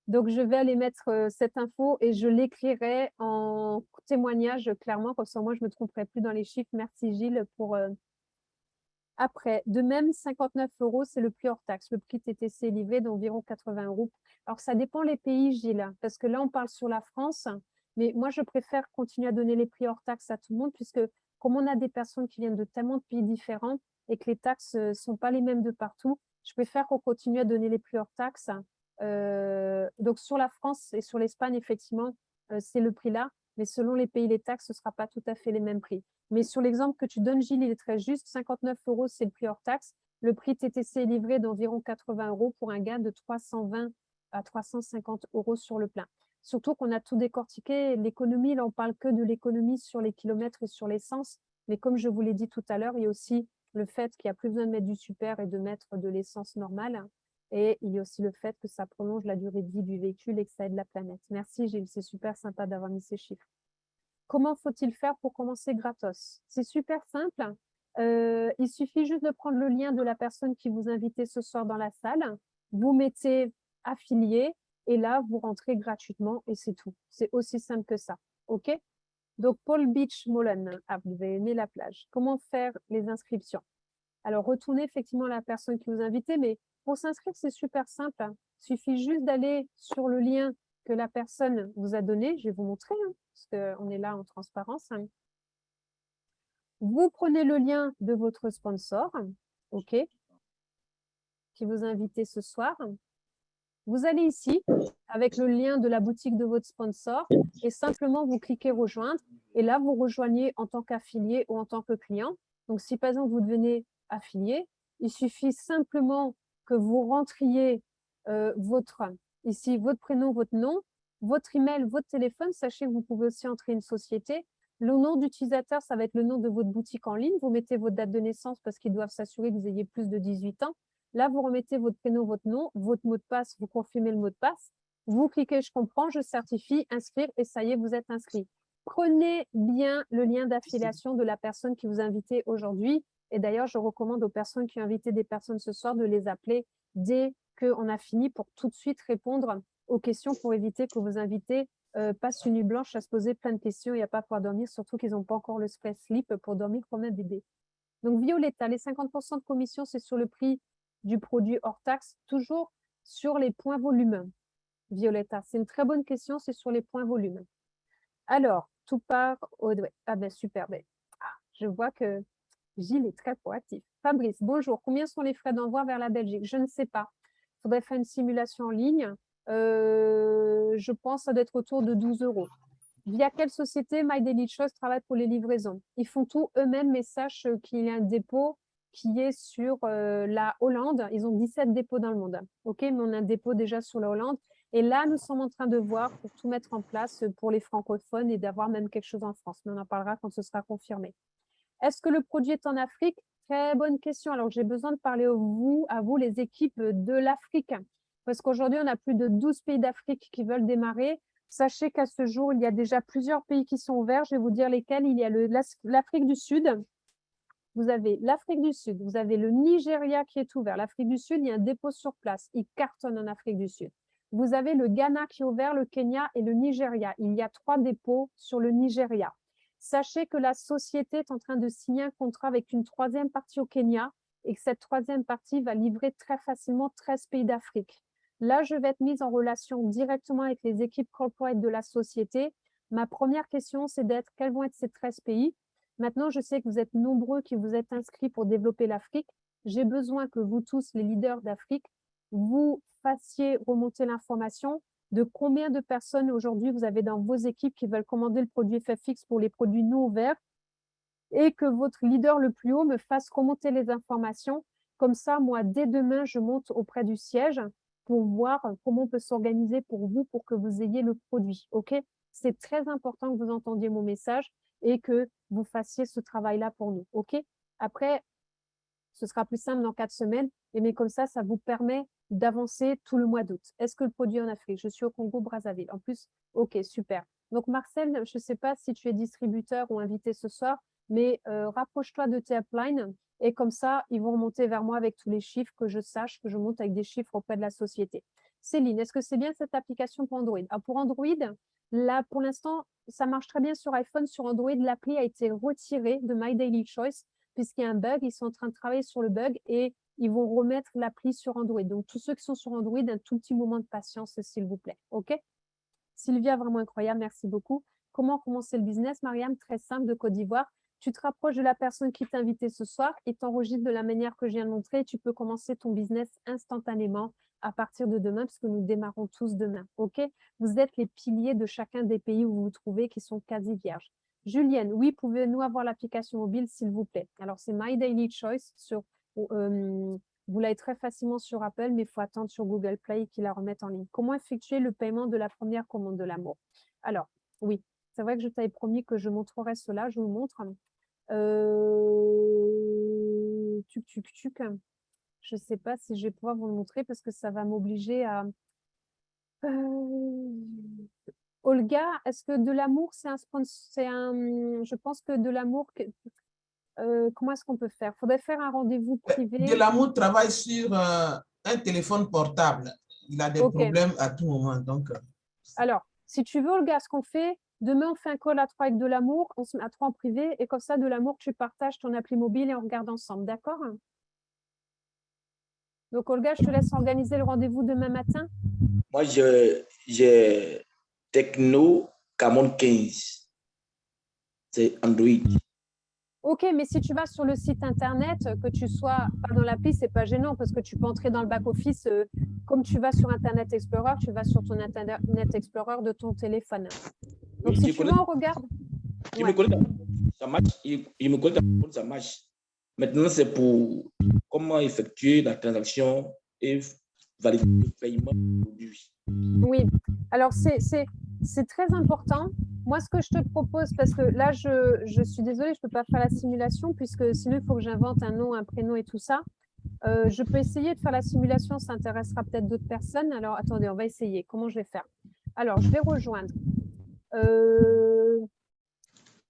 Donc, je vais aller mettre cette info et je l'écrirai en témoignage clairement, comme ça moi, je ne me tromperai plus dans les chiffres. Merci Gilles pour... Après, de même, 59 €, c'est le prix hors taxe. Le prix TTC livré d'environ 80 €. Alors, ça dépend les pays, Gilles, parce que là, on parle sur la France, mais moi, je préfère continuer à donner les prix hors taxe à tout le monde, puisque comme on a des personnes qui viennent de tellement de pays différents et que les taxes ne sont pas les mêmes de partout, je préfère qu'on continue à donner les prix hors taxe. Donc, sur la France et sur l'Espagne, effectivement, c'est le prix là, mais selon les pays, les taxes, ce ne sera pas tout à fait les mêmes prix. Mais sur l'exemple que tu donnes, Gilles, il est très juste. 59 €, c'est le prix hors taxe. Le prix TTC est livré d'environ 80 € pour un gain de 320 à 350 € sur le plein. Surtout qu'on a tout décortiqué. L'économie, là, on parle que de l'économie sur les kilomètres et sur l'essence. Mais comme je vous l'ai dit tout à l'heure, il y a aussi le fait qu'il n'y a plus besoin de mettre du super et de mettre de l'essence normale. Et il y a aussi le fait que ça prolonge la durée de vie du véhicule et que ça aide la planète. Merci Gilles, c'est super sympa d'avoir mis ces chiffres. Comment faut-il faire pour commencer gratos? C'est super simple. Il suffit juste de prendre le lien de la personne qui vous invitait ce soir dans la salle. Vous mettez affilié et là, vous rentrez gratuitement et c'est tout. C'est aussi simple que ça. OK? Donc, Paul Beach Molen. Ah, vous avez aimé la plage. Comment faire les inscriptions? Alors, retournez effectivement à la personne qui vous a invité, mais pour s'inscrire, c'est super simple. Il suffit juste d'aller sur le lien que la personne vous a donné. Je vais vous montrer, parce qu'on est là en transparence. Vous prenez le lien de votre sponsor, OK, qui vous a invité ce soir. Vous allez ici avec le lien de la boutique de votre sponsor et simplement vous cliquez rejoindre et là vous rejoignez en tant qu'affilié ou en tant que client. Donc si par exemple vous devenez affilié, il suffit simplement que vous rentriez ici votre prénom, votre nom, votre email, votre téléphone. Sachez que vous pouvez aussi entrer une société. Le nom d'utilisateur, ça va être le nom de votre boutique en ligne. Vous mettez votre date de naissance parce qu'ils doivent s'assurer que vous ayez plus de 18 ans. Là, vous remettez votre prénom, votre nom, votre mot de passe, vous confirmez le mot de passe. Vous cliquez « Je comprends »,« Je certifie »,« Inscrire » et ça y est, vous êtes inscrit. Prenez bien le lien d'affiliation de la personne qui vous a invité aujourd'hui. Et d'ailleurs, je recommande aux personnes qui ont invité des personnes ce soir de les appeler dès qu'on a fini pour tout de suite répondre aux questions pour éviter que vos invités passent une nuit blanche à se poser plein de questions et à pas pouvoir dormir, surtout qu'ils n'ont pas encore le space sleep pour dormir comme un bébé. Donc, Violetta, les 50% de commission, c'est sur le prix du produit hors taxe, toujours sur les points volume. Violetta, c'est une très bonne question, c'est sur les points volume. Alors, tout part au... Ah ben super, je vois que Gilles est très proactif. Fabrice, bonjour, combien sont les frais d'envoi vers la Belgique? Je ne sais pas. Il faudrait faire une simulation en ligne. Je pense que ça doit être autour de 12 €. Via quelle société My Daily Choice travaille pour les livraisons? Ils font tout eux-mêmes, mais sache qu'il y a un dépôt qui est sur la Hollande. Ils ont 17 dépôts dans le monde. OK, mais on a un dépôt déjà sur la Hollande. Et là, nous sommes en train de voir pour tout mettre en place pour les francophones et d'avoir même quelque chose en France. Mais on en parlera quand ce sera confirmé. Est-ce que le produit est en Afrique? Très bonne question. Alors, j'ai besoin de parler à vous, les équipes de l'Afrique. Parce qu'aujourd'hui, on a plus de 12 pays d'Afrique qui veulent démarrer. Sachez qu'à ce jour, il y a déjà plusieurs pays qui sont ouverts. Je vais vous dire lesquels. Il y a l'Afrique du Sud. Vous avez l'Afrique du Sud. Vous avez le Nigeria qui est ouvert. L'Afrique du Sud, il y a un dépôt sur place. Il cartonne en Afrique du Sud. Vous avez le Ghana qui est ouvert, le Kenya et le Nigeria. Il y a 3 dépôts sur le Nigeria. Sachez que la société est en train de signer un contrat avec une 3e partie au Kenya et que cette 3e partie va livrer très facilement 13 pays d'Afrique. Là, je vais être mise en relation directement avec les équipes corporate de la société. Ma première question, c'est d'être quels vont être ces 13 pays. Maintenant, je sais que vous êtes nombreux qui vous êtes inscrits pour développer l'Afrique. J'ai besoin que vous tous, les leaders d'Afrique, vous fassiez remonter l'information de combien de personnes aujourd'hui vous avez dans vos équipes qui veulent commander le produit FFX pour les produits non ouverts et que votre leader le plus haut me fasse remonter les informations. Comme ça, moi, dès demain, je monte auprès du siège pour voir comment on peut s'organiser pour vous pour que vous ayez le produit. OK? C'est très important que vous entendiez mon message et que vous fassiez ce travail-là pour nous. OK? Après, ce sera plus simple dans 4 semaines, mais comme ça vous permet d'avancer tout le mois d'août. Est-ce que le produit en Afrique? Je suis au Congo-Brazzaville. En plus, OK, super. Donc, Marcel, je ne sais pas si tu es distributeur ou invité ce soir, mais rapproche-toi de tes uplines et comme ça, ils vont remonter vers moi avec tous les chiffres, que je sache que je monte avec des chiffres auprès de la société. Céline, est-ce que c'est bien cette application pour Android? Pour Android, là, pour l'instant, ça marche très bien sur iPhone. Sur Android, l'appli a été retirée de My Daily Choice puisqu'il y a un bug. Ils sont en train de travailler sur le bug et ils vont remettre l'appli sur Android. Donc, tous ceux qui sont sur Android, un tout petit moment de patience, s'il vous plaît. OK? Sylvia, vraiment incroyable. Merci beaucoup. Comment commencer le business, Mariam? Très simple, de Côte d'Ivoire. Tu te rapproches de la personne qui t'a invité ce soir et t'enregistres de la manière que je viens de montrer. Et tu peux commencer ton business instantanément à partir de demain, puisque nous démarrons tous demain. OK? Vous êtes les piliers de chacun des pays où vous vous trouvez qui sont quasi vierges. Julienne, oui, pouvez-nous avoir l'application mobile, s'il vous plaît? Alors, c'est My Daily Choice. Vous l'avez très facilement sur Apple, mais il faut attendre sur Google Play qu'ils la remettent en ligne. Comment effectuer le paiement de la première commande de l'amour? Alors, oui, c'est vrai que je t'avais promis que je montrerais cela. Je vous montre. Je ne sais pas si je vais pouvoir vous le montrer parce que ça va m'obliger à... Olga, est-ce que de l'amour, c'est un je pense que de l'amour, comment est-ce qu'on peut faire? Il faudrait faire un rendez-vous privé. De l'amour travaille sur un téléphone portable. Il a des problèmes à tout moment. Donc... Alors, si tu veux, Olga, ce qu'on fait, demain, on fait un call à 3 avec de l'amour, on se met à 3 en privé, et comme ça, de l'amour, tu partages ton appli mobile et on regarde ensemble, d'accord? Donc, Olga, je te laisse organiser le rendez-vous demain matin. Moi, j'ai Techno Camon 15. C'est Android. OK, mais si tu vas sur le site internet, que tu sois pas dans l'appli, c'est pas gênant parce que tu peux entrer dans le back-office. Comme tu vas sur Internet Explorer, tu vas sur ton Internet Explorer de ton téléphone. Donc, si tu veux, on regarde. Il me connaît, ça marche. Il me connaît, ça marche. Maintenant, c'est pour comment effectuer la transaction et valider le paiement du produit. Oui, alors c'est très important. Moi, ce que je te propose, parce que là, je suis désolée, je ne peux pas faire la simulation puisque sinon, il faut que j'invente un nom, un prénom et tout ça. Je peux essayer de faire la simulation, ça intéressera peut-être d'autres personnes. Alors, attendez, on va essayer. Comment je vais faire? Alors, je vais rejoindre.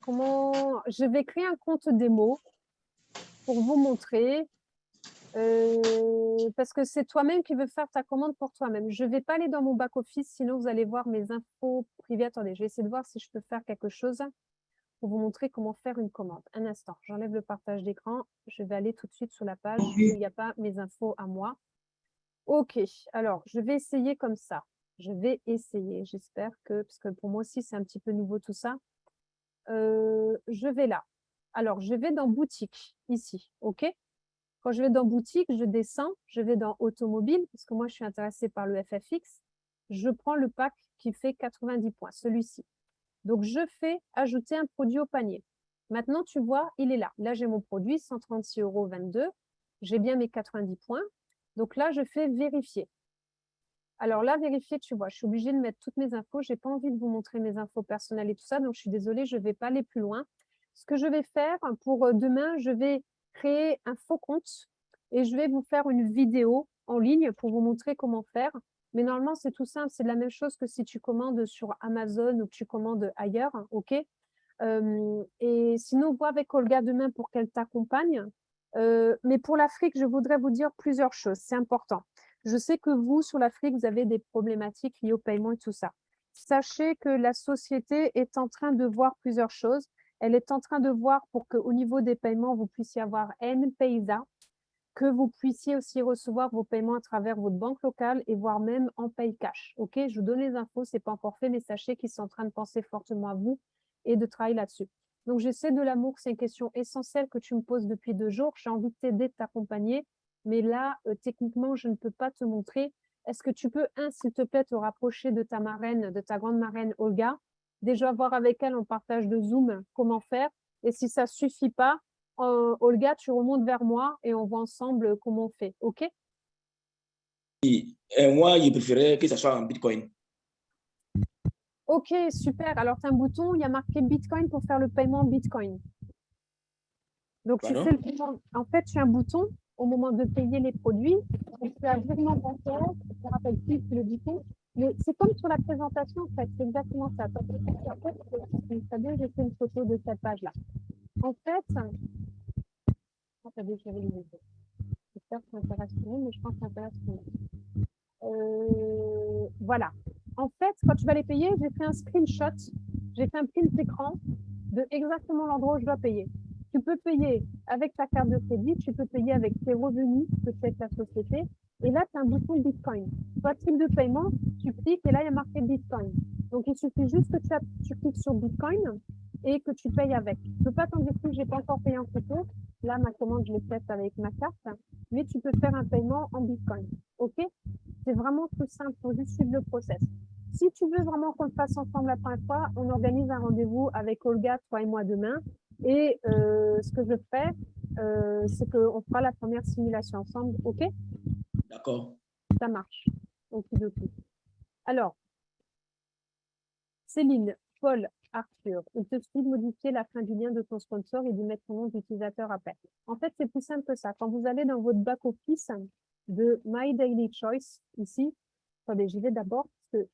Je vais créer un compte démo pour vous montrer. Parce que c'est toi-même qui veux faire ta commande pour toi-même. Je ne vais pas aller dans mon back-office, sinon vous allez voir mes infos privées. Attendez, je vais essayer de voir si je peux faire quelque chose pour vous montrer comment faire une commande. Un instant, j'enlève le partage d'écran. Je vais aller tout de suite sur la page où il n'y a pas mes infos à moi. OK, alors je vais essayer comme ça. Je vais essayer, j'espère que, parce que pour moi aussi c'est un petit peu nouveau tout ça. Je vais là. Alors, je vais dans boutique, ici, OK? Quand je vais dans boutique, je descends, je vais dans automobile, parce que moi, je suis intéressée par le FFX. Je prends le pack qui fait 90 points, celui-ci. Donc, je fais ajouter un produit au panier. Maintenant, tu vois, il est là. Là, j'ai mon produit, 136,22 €. J'ai bien mes 90 points. Donc là, je fais vérifier. Alors là, vérifier, tu vois, je suis obligée de mettre toutes mes infos. Je n'ai pas envie de vous montrer mes infos personnelles et tout ça, donc je suis désolée, je ne vais pas aller plus loin. Ce que je vais faire pour demain, je vais créer un faux compte et je vais vous faire une vidéo en ligne pour vous montrer comment faire. Mais normalement, c'est tout simple. C'est la même chose que si tu commandes sur Amazon ou que tu commandes ailleurs, OK? Et sinon, vois avec Olga demain pour qu'elle t'accompagne. Mais pour l'Afrique, je voudrais vous dire plusieurs choses. C'est important. Je sais que vous, sur l'Afrique, vous avez des problématiques liées au paiement et tout ça. Sachez que la société est en train de voir plusieurs choses. Elle est en train de voir pour qu'au niveau des paiements, vous puissiez avoir M-Paysa, que vous puissiez aussi recevoir vos paiements à travers votre banque locale et voire même en paye cash. OK, je vous donne les infos, ce n'est pas encore fait, mais sachez qu'ils sont en train de penser fortement à vous et de travailler là-dessus. Donc, j'essaie de l'amour, c'est une question essentielle que tu me poses depuis 2 jours. J'ai envie de t'aider, de t'accompagner, mais là, techniquement, je ne peux pas te montrer. Est-ce que tu peux, s'il te plaît, te rapprocher de ta marraine, de ta grande marraine Olga, déjà voir avec elle en partage de Zoom comment faire, et si ça ne suffit pas, Olga, tu remontes vers moi et on voit ensemble comment on fait, OK? Moi, je préférais que ça soit en Bitcoin. OK, super. Alors, tu as un bouton, il y a marqué Bitcoin pour faire le paiement en Bitcoin. Donc, tu fais le paiement. En fait, tu as un bouton au moment de payer les produits. Et tu as virement bancaire. Je ne me rappelle plus le bouton. Mais c'est comme sur la présentation, en fait. C'est exactement ça. Après, ça bien, j'ai fait une photo de cette page-là. En fait, attendez, j'avais les mots. J'espère que ça intéresse tout le monde, mais je pense que ça intéresse tout le monde. Voilà. En fait, quand tu vas les payer, j'ai fait un screenshot, j'ai fait un print écran de exactement l'endroit où je dois payer. Tu peux payer avec ta carte de crédit, tu peux payer avec tes revenus que tu as ta société. Et là, tu as un bouton Bitcoin. Soit type de paiement, tu cliques et là, il y a marqué Bitcoin. Donc, il suffit juste que tu cliques sur Bitcoin et que tu payes avec. Je ne peux pas t'en dire plus, je n'ai pas encore payé en photo. Là, ma commande, je l'ai faite avec ma carte, mais tu peux faire un paiement en Bitcoin. OK? C'est vraiment tout simple, il faut juste suivre le process. Si tu veux vraiment qu'on le fasse ensemble la première fois, on organise un rendez-vous avec Olga, toi et moi demain. Et ce que je ferai, c'est qu'on fera la première simulation ensemble. OK? D'accord. Ça marche. Okidoki. Alors, Céline, Paul, Arthur, il te suffit de modifier la fin du lien de ton sponsor et d'y mettre ton nom d'utilisateur après. En fait, c'est plus simple que ça. Quand vous allez dans votre back-office de My Daily Choice, ici, attendez, j'y vais d'abord parce que,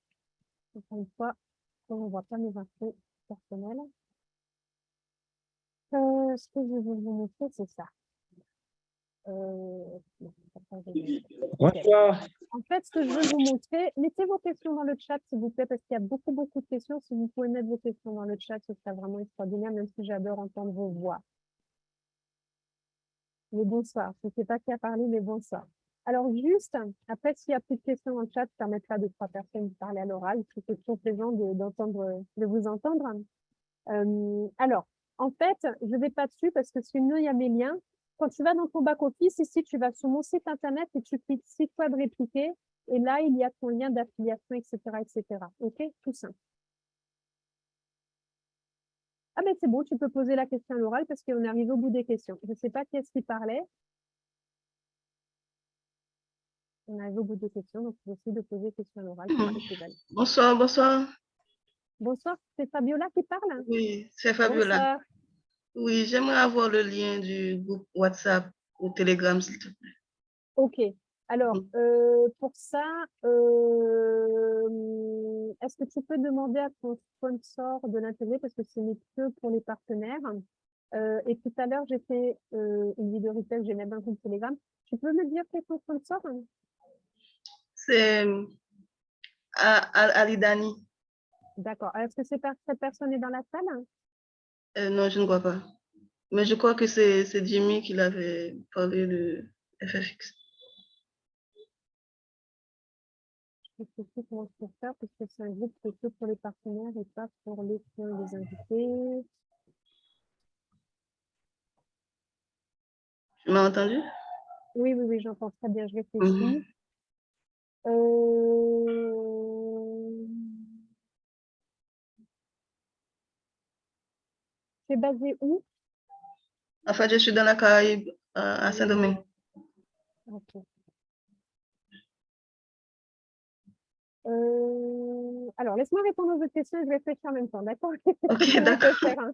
encore une fois, on ne voit pas mes infos personnelles. Ce que je vais vous montrer, c'est ça. Bonsoir. En fait, ce que je veux vous montrer, mettez vos questions dans le chat, s'il vous plaît, parce qu'il y a beaucoup, beaucoup de questions. Si vous pouvez mettre vos questions dans le chat, ce serait vraiment extraordinaire, même si j'adore entendre vos voix. Mais bonsoir. Je ne sais pas qui a parlé, mais bonsoir. Alors, juste, après, s'il n'y a plus de questions dans le chat, ça permettra de 3 personnes de parler à l'oral. C'est toujours plaisant de vous entendre. Alors, en fait, je ne vais pas dessus parce que sinon, il y a mes liens. Quand tu vas dans ton back-office, ici, tu vas sur mon site internet et tu cliques 6 fois de répliquer. Et là, il y a ton lien d'affiliation, etc., etc. OK? Tout simple. Ah ben c'est bon, tu peux poser la question à l'oral parce qu'on est arrivé au bout des questions. Je ne sais pas qui est-ce qui parlait. On est arrivé au bout des questions, donc je vais essayer de poser des questions à l'oral. Bonsoir, bonsoir. Bonsoir, c'est Fabiola qui parle? Oui, c'est Fabiola. Bonsoir. Oui, j'aimerais avoir le lien du groupe WhatsApp ou Telegram, s'il te plaît. OK. Alors, pour ça, est-ce que tu peux demander à ton sponsor de l'intégrer parce que ce n'est que pour les partenaires. Et tout à l'heure, j'ai fait une vidéo replay, j'ai même un compte Telegram. Tu peux me dire qui est ton sponsor? C'est Ali Dani. D'accord. Est-ce que cette personne est dans la salle? Non, je ne crois pas. Mais je crois que c'est Jimmy qui l'avait parlé de FFX. Je sais plus comment je peux faire parce que c'est un groupe qui est que pour les partenaires et pas pour les clients et les invités. Tu m'as entendu? Oui, oui, oui, j'entends très bien, je réfléchis. Mhm. Tu es basé où? En fait, je suis dans la Caraïbe, à Saint-Domingue. Ok. Alors, laisse-moi répondre aux autres questions et je réfléchis en même temps, d'accord? Ok, Comment on peut d'accord. faire, hein?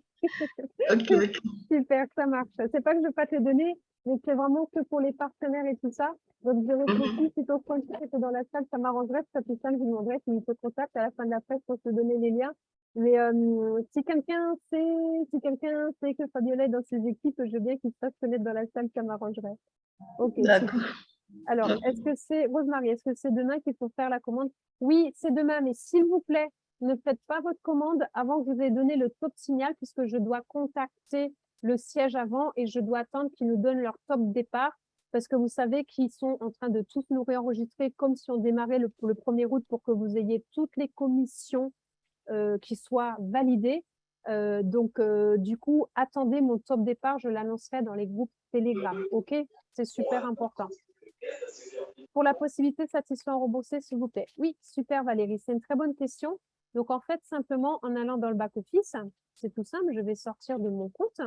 Ok, ok. Super, ça marche. C'est pas que je ne veux pas te les donner, mais c'est vraiment que pour les partenaires et tout ça. Donc, je réfléchis, si ton sponsor était dans la salle, ça m'arrangerait, ça plus simple, je lui demanderais s'il te contacte à la fin de la presse pour te donner les liens. Mais si quelqu'un sait que Fabiola est dans ses équipes, je veux bien qu'il se fasse connaître dans la salle, ça m'arrangerait. Ok, super. D'accord. Alors, est-ce que c'est, Rosemary, est-ce que c'est demain qu'il faut faire la commande? Oui, c'est demain, mais s'il vous plaît, ne faites pas votre commande avant que je vous ai donné le top signal, puisque je dois contacter le siège avant et je dois attendre qu'ils nous donnent leur top départ, parce que vous savez qu'ils sont en train de tous nous réenregistrer comme si on démarrait le 1er août pour que vous ayez toutes les commissions qui soient validées. Donc, du coup, attendez mon top départ, je l'annoncerai dans les groupes Telegram, ok? C'est super important. Pour la possibilité de satisfaire remboursé, s'il vous plaît. Oui, super Valérie, c'est une très bonne question. Donc en fait, simplement en allant dans le back-office, c'est tout simple, je vais sortir de mon compte.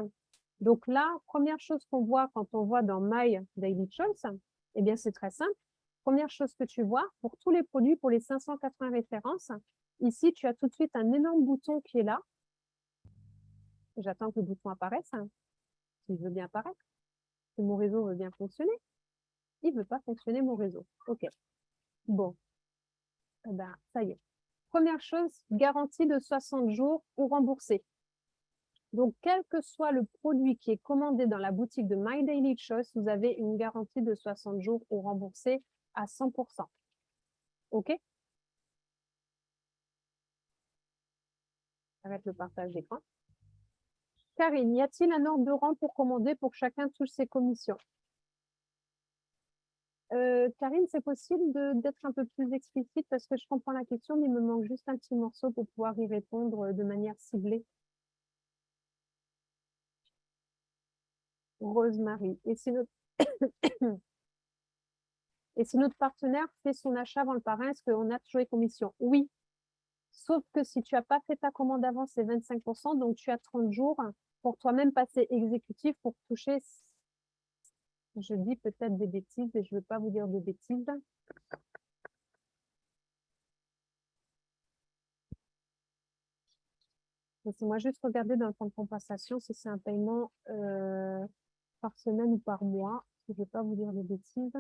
Donc là, première chose qu'on voit quand on voit dans My Daily Choice, eh bien c'est très simple. Première chose que tu vois, pour tous les produits, pour les 580 références, ici tu as tout de suite un énorme bouton qui est là. J'attends que le bouton apparaisse, s'il veut bien apparaître, que mon réseau veut bien fonctionner. Il ne veut pas fonctionner mon réseau. OK. Bon, eh ben, ça y est. Première chose, garantie de 60 jours ou remboursé. Donc, quel que soit le produit qui est commandé dans la boutique de My Daily Choice, vous avez une garantie de 60 jours ou remboursé à 100%. OK? Arrête le partage d'écran. Karine, y a-t-il un ordre de rang pour commander pour que chacun touche ses commissions? Karine, c'est possible d'être un peu plus explicite parce que je comprends la question, mais il me manque juste un petit morceau pour pouvoir y répondre de manière ciblée. Rosemary. Et si notre partenaire fait son achat avant le parrain, est-ce qu'on a toujours les commissions? Oui. Sauf que si tu n'as pas fait ta commande avant, c'est 25%, donc tu as 30 jours pour toi-même passer exécutif pour toucher. Je dis peut-être des bêtises et je ne veux pas vous dire de bêtises. Laissez-moi juste regarder dans le plan de compensation si c'est un paiement par semaine ou par mois. Je ne vais pas vous dire de bêtises.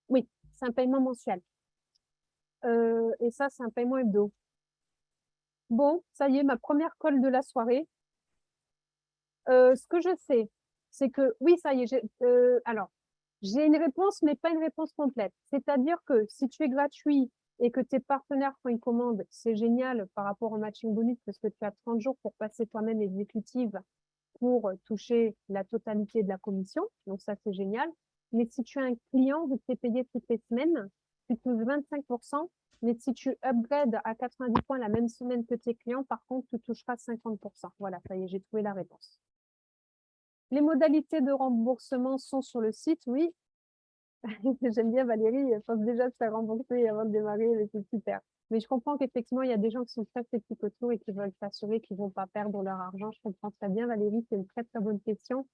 Oui, c'est un paiement mensuel. Et ça, c'est un paiement hebdo. Bon, ça y est, ma première colle de la soirée. Ce que je sais, c'est que, oui, ça y est, alors, j'ai une réponse, mais pas une réponse complète. C'est-à-dire que si tu es gratuit et que tes partenaires font une commande, c'est génial par rapport au matching bonus parce que tu as 30 jours pour passer toi-même exécutive pour toucher la totalité de la commission. Donc ça, c'est génial. Mais si tu as un client, vu que tu es payé toutes les semaines, tu touches 25%. Mais si tu upgrades à 90 points la même semaine que tes clients, par contre, tu toucheras 50%. Voilà, ça y est, j'ai trouvé la réponse. Les modalités de remboursement sont sur le site, oui. J'aime bien Valérie, elle pense déjà de se faire rembourser avant de démarrer, mais c'est super. Mais je comprends qu'effectivement, il y a des gens qui sont très sceptiques autour et qui veulent s'assurer qu'ils ne vont pas perdre leur argent. Je comprends très bien, Valérie, c'est une très très bonne question.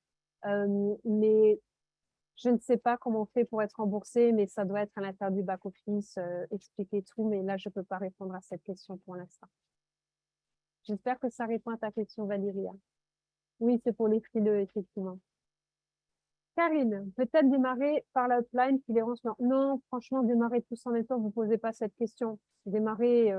Mais je ne sais pas comment on fait pour être remboursé, mais ça doit être à l'intérieur du back-office, expliquer tout. Mais là, je ne peux pas répondre à cette question pour l'instant. J'espère que ça répond à ta question, Valérie. Oui, c'est pour les frileux, effectivement. Karine, peut-être démarrer par l'outline puis les rangements. Non, franchement, démarrer tous en même temps, vous ne posez pas cette question. Démarrer,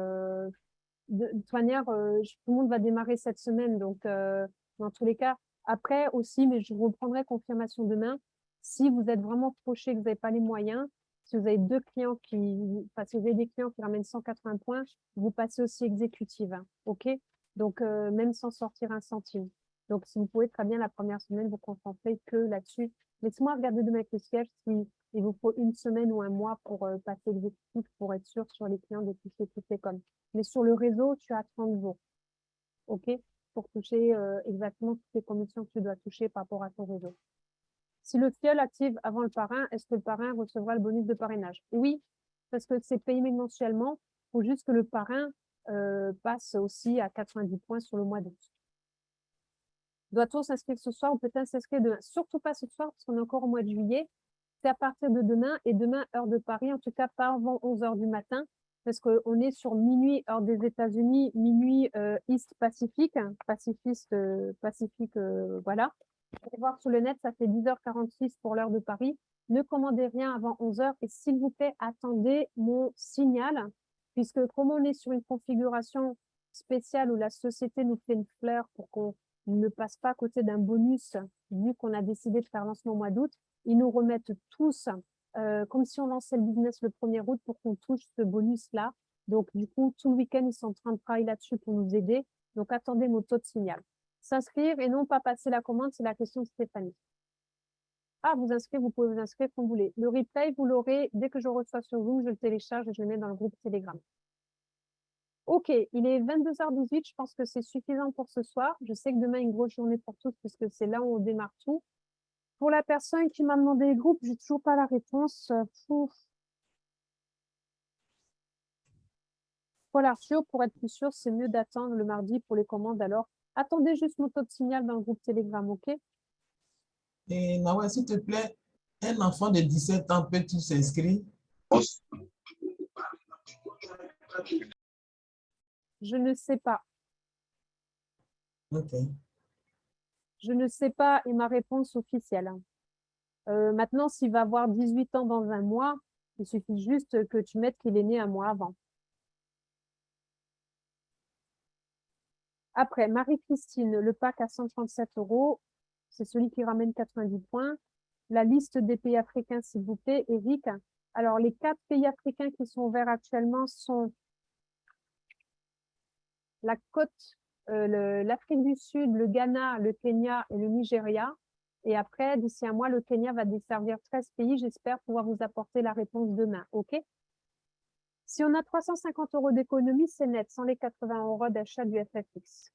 de toute manière, tout le monde va démarrer cette semaine. Donc, dans tous les cas, après aussi, mais je reprendrai confirmation demain. Si vous êtes vraiment fauché, que vous n'avez pas les moyens, si vous avez si vous avez des clients qui ramènent 180 points, vous passez aussi exécutive. Hein, OK? Donc, même sans sortir un centime. Donc, si vous pouvez très bien la première semaine vous concentrer que là-dessus. Laissez-moi regarder demain avec le siège si il vous faut une semaine ou un mois pour passer exécutif pour être sûr sur les clients de toucher toutes les coms. Mais sur le réseau, tu as 30 jours. OK? Pour toucher exactement toutes les commissions que tu dois toucher par rapport à ton réseau. Si le FIOL active avant le parrain, est-ce que le parrain recevra le bonus de parrainage? Oui, parce que c'est payé mensuellement. Il faut juste que le parrain passe aussi à 90 points sur le mois d'août. Doit-on s'inscrire ce soir ou peut-être s'inscrire demain? Surtout pas ce soir parce qu'on est encore au mois de juillet. C'est à partir de demain et demain, heure de Paris, en tout cas pas avant 11 h du matin parce qu'on est sur minuit, heure des États-Unis, minuit East Pacifique, Pacifique, voilà. Vous allez voir sur le net, ça fait 10h46 pour l'heure de Paris. Ne commandez rien avant 11 h et s'il vous plaît, attendez mon signal puisque comme on est sur une configuration spéciale où la société nous fait une fleur pour qu'on ne passe pas à côté d'un bonus vu qu'on a décidé de faire lancement au mois d'août, ils nous remettent tous comme si on lançait le business le 1er août pour qu'on touche ce bonus-là. Donc, du coup, tout le week-end, ils sont en train de travailler là-dessus pour nous aider. Donc, attendez mon taux de signal. S'inscrire et non pas passer la commande, c'est la question de Stéphanie. Ah, vous inscrivez, vous pouvez vous inscrire quand vous voulez. Le replay, vous l'aurez dès que je reçois sur Zoom, je le télécharge et je le mets dans le groupe Telegram. Ok, il est 22h18, je pense que c'est suffisant pour ce soir. Je sais que demain est une grosse journée pour tous puisque c'est là où on démarre tout. Pour la personne qui m'a demandé les groupes, j'ai toujours pas la réponse. Paul Arthur, pour être plus sûr, c'est mieux d'attendre le mardi pour les commandes. Alors, attendez juste mon taux de signal dans le groupe Telegram, ok? Et Nawa, s'il te plaît, un enfant de 17 ans peut-il s'inscrire? Je ne sais pas. Ok. Je ne sais pas et ma réponse officielle. Maintenant, s'il va avoir 18 ans dans un mois, il suffit juste que tu mettes qu'il est né un mois avant. Après, Marie-Christine, le pack à 137 €, c'est celui qui ramène 90 points. La liste des pays africains, s'il vous plaît, Eric. Alors, les 4 pays africains qui sont ouverts actuellement sont la l'Afrique du Sud, le Ghana, le Kenya et le Nigeria. Et après, d'ici un mois, le Kenya va desservir 13 pays. J'espère pouvoir vous apporter la réponse demain. OK? Si on a 350 € d'économie, c'est net, sans les 80 € d'achat du FFX.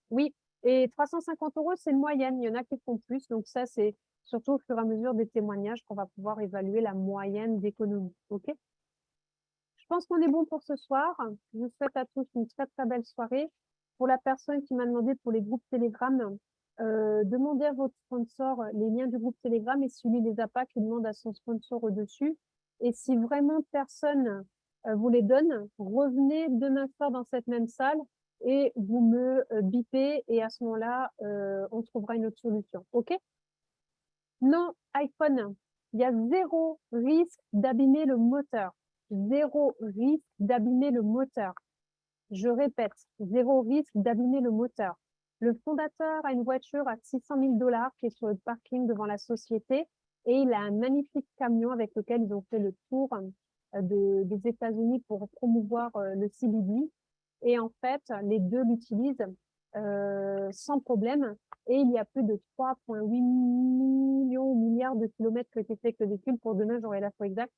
Oui, et 350 €, c'est une moyenne. Il y en a qui font plus. Donc ça, c'est surtout au fur et à mesure des témoignages qu'on va pouvoir évaluer la moyenne d'économie. OK? Je pense qu'on est bon pour ce soir. Je vous souhaite à tous une très, très belle soirée. Pour la personne qui m'a demandé pour les groupes Telegram, demandez à votre sponsor les liens du groupe Telegram et si lui les a pas, qu'il demande à son sponsor au-dessus. Et si vraiment personne vous les donne, revenez demain soir dans cette même salle et vous me bipez et à ce moment-là, on trouvera une autre solution. OK? Non, iPhone, il y a 0 risque d'abîmer le moteur. 0 risque d'abîmer le moteur. Je répète, 0 risque d'abîmer le moteur. Le fondateur a une voiture à 600 000 $ qui est sur le parking devant la société et il a un magnifique camion avec lequel ils ont fait le tour des États-Unis pour promouvoir le CBD. Et en fait, les deux l'utilisent sans problème. Et il y a plus de 3,8 milliards de kilomètres qui ont été faits avec le véhicule. Pour demain, j'aurai l'info exacte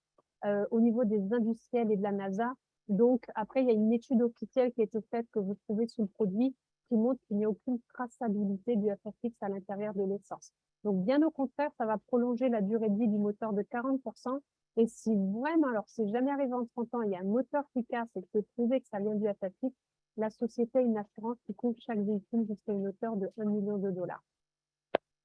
au niveau des industriels et de la NASA. Donc, après, il y a une étude officielle qui a été faite que vous trouvez sous le produit qui montre qu'il n'y a aucune traçabilité du FFX à l'intérieur de l'essence. Donc, bien au contraire, ça va prolonger la durée de vie du moteur de 40%. Et si vraiment, alors c'est jamais arrivé en 30 ans, il y a un moteur qui casse et que c'est prouvé que ça vient du FFX, la société a une assurance qui couvre chaque véhicule jusqu'à une hauteur de 1 million de $.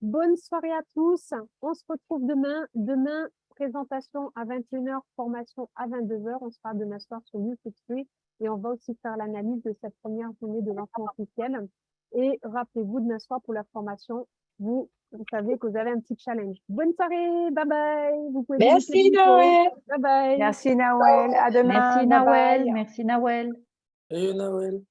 Bonne soirée à tous. On se retrouve demain. Demain, présentation à 21 h, formation à 22 h. On sera demain soir sur YouTube Street et on va aussi faire l'analyse de cette première journée de lancement officiel. Et rappelez-vous, demain soir pour la formation, vous savez que vous avez un petit challenge. Bonne soirée, bye bye. Vous pouvez Merci, démuter le micro. Noël. Bye bye. Merci Nawel, à demain. Merci bye Nawel, bye. merci Nawel. Salut, Noël.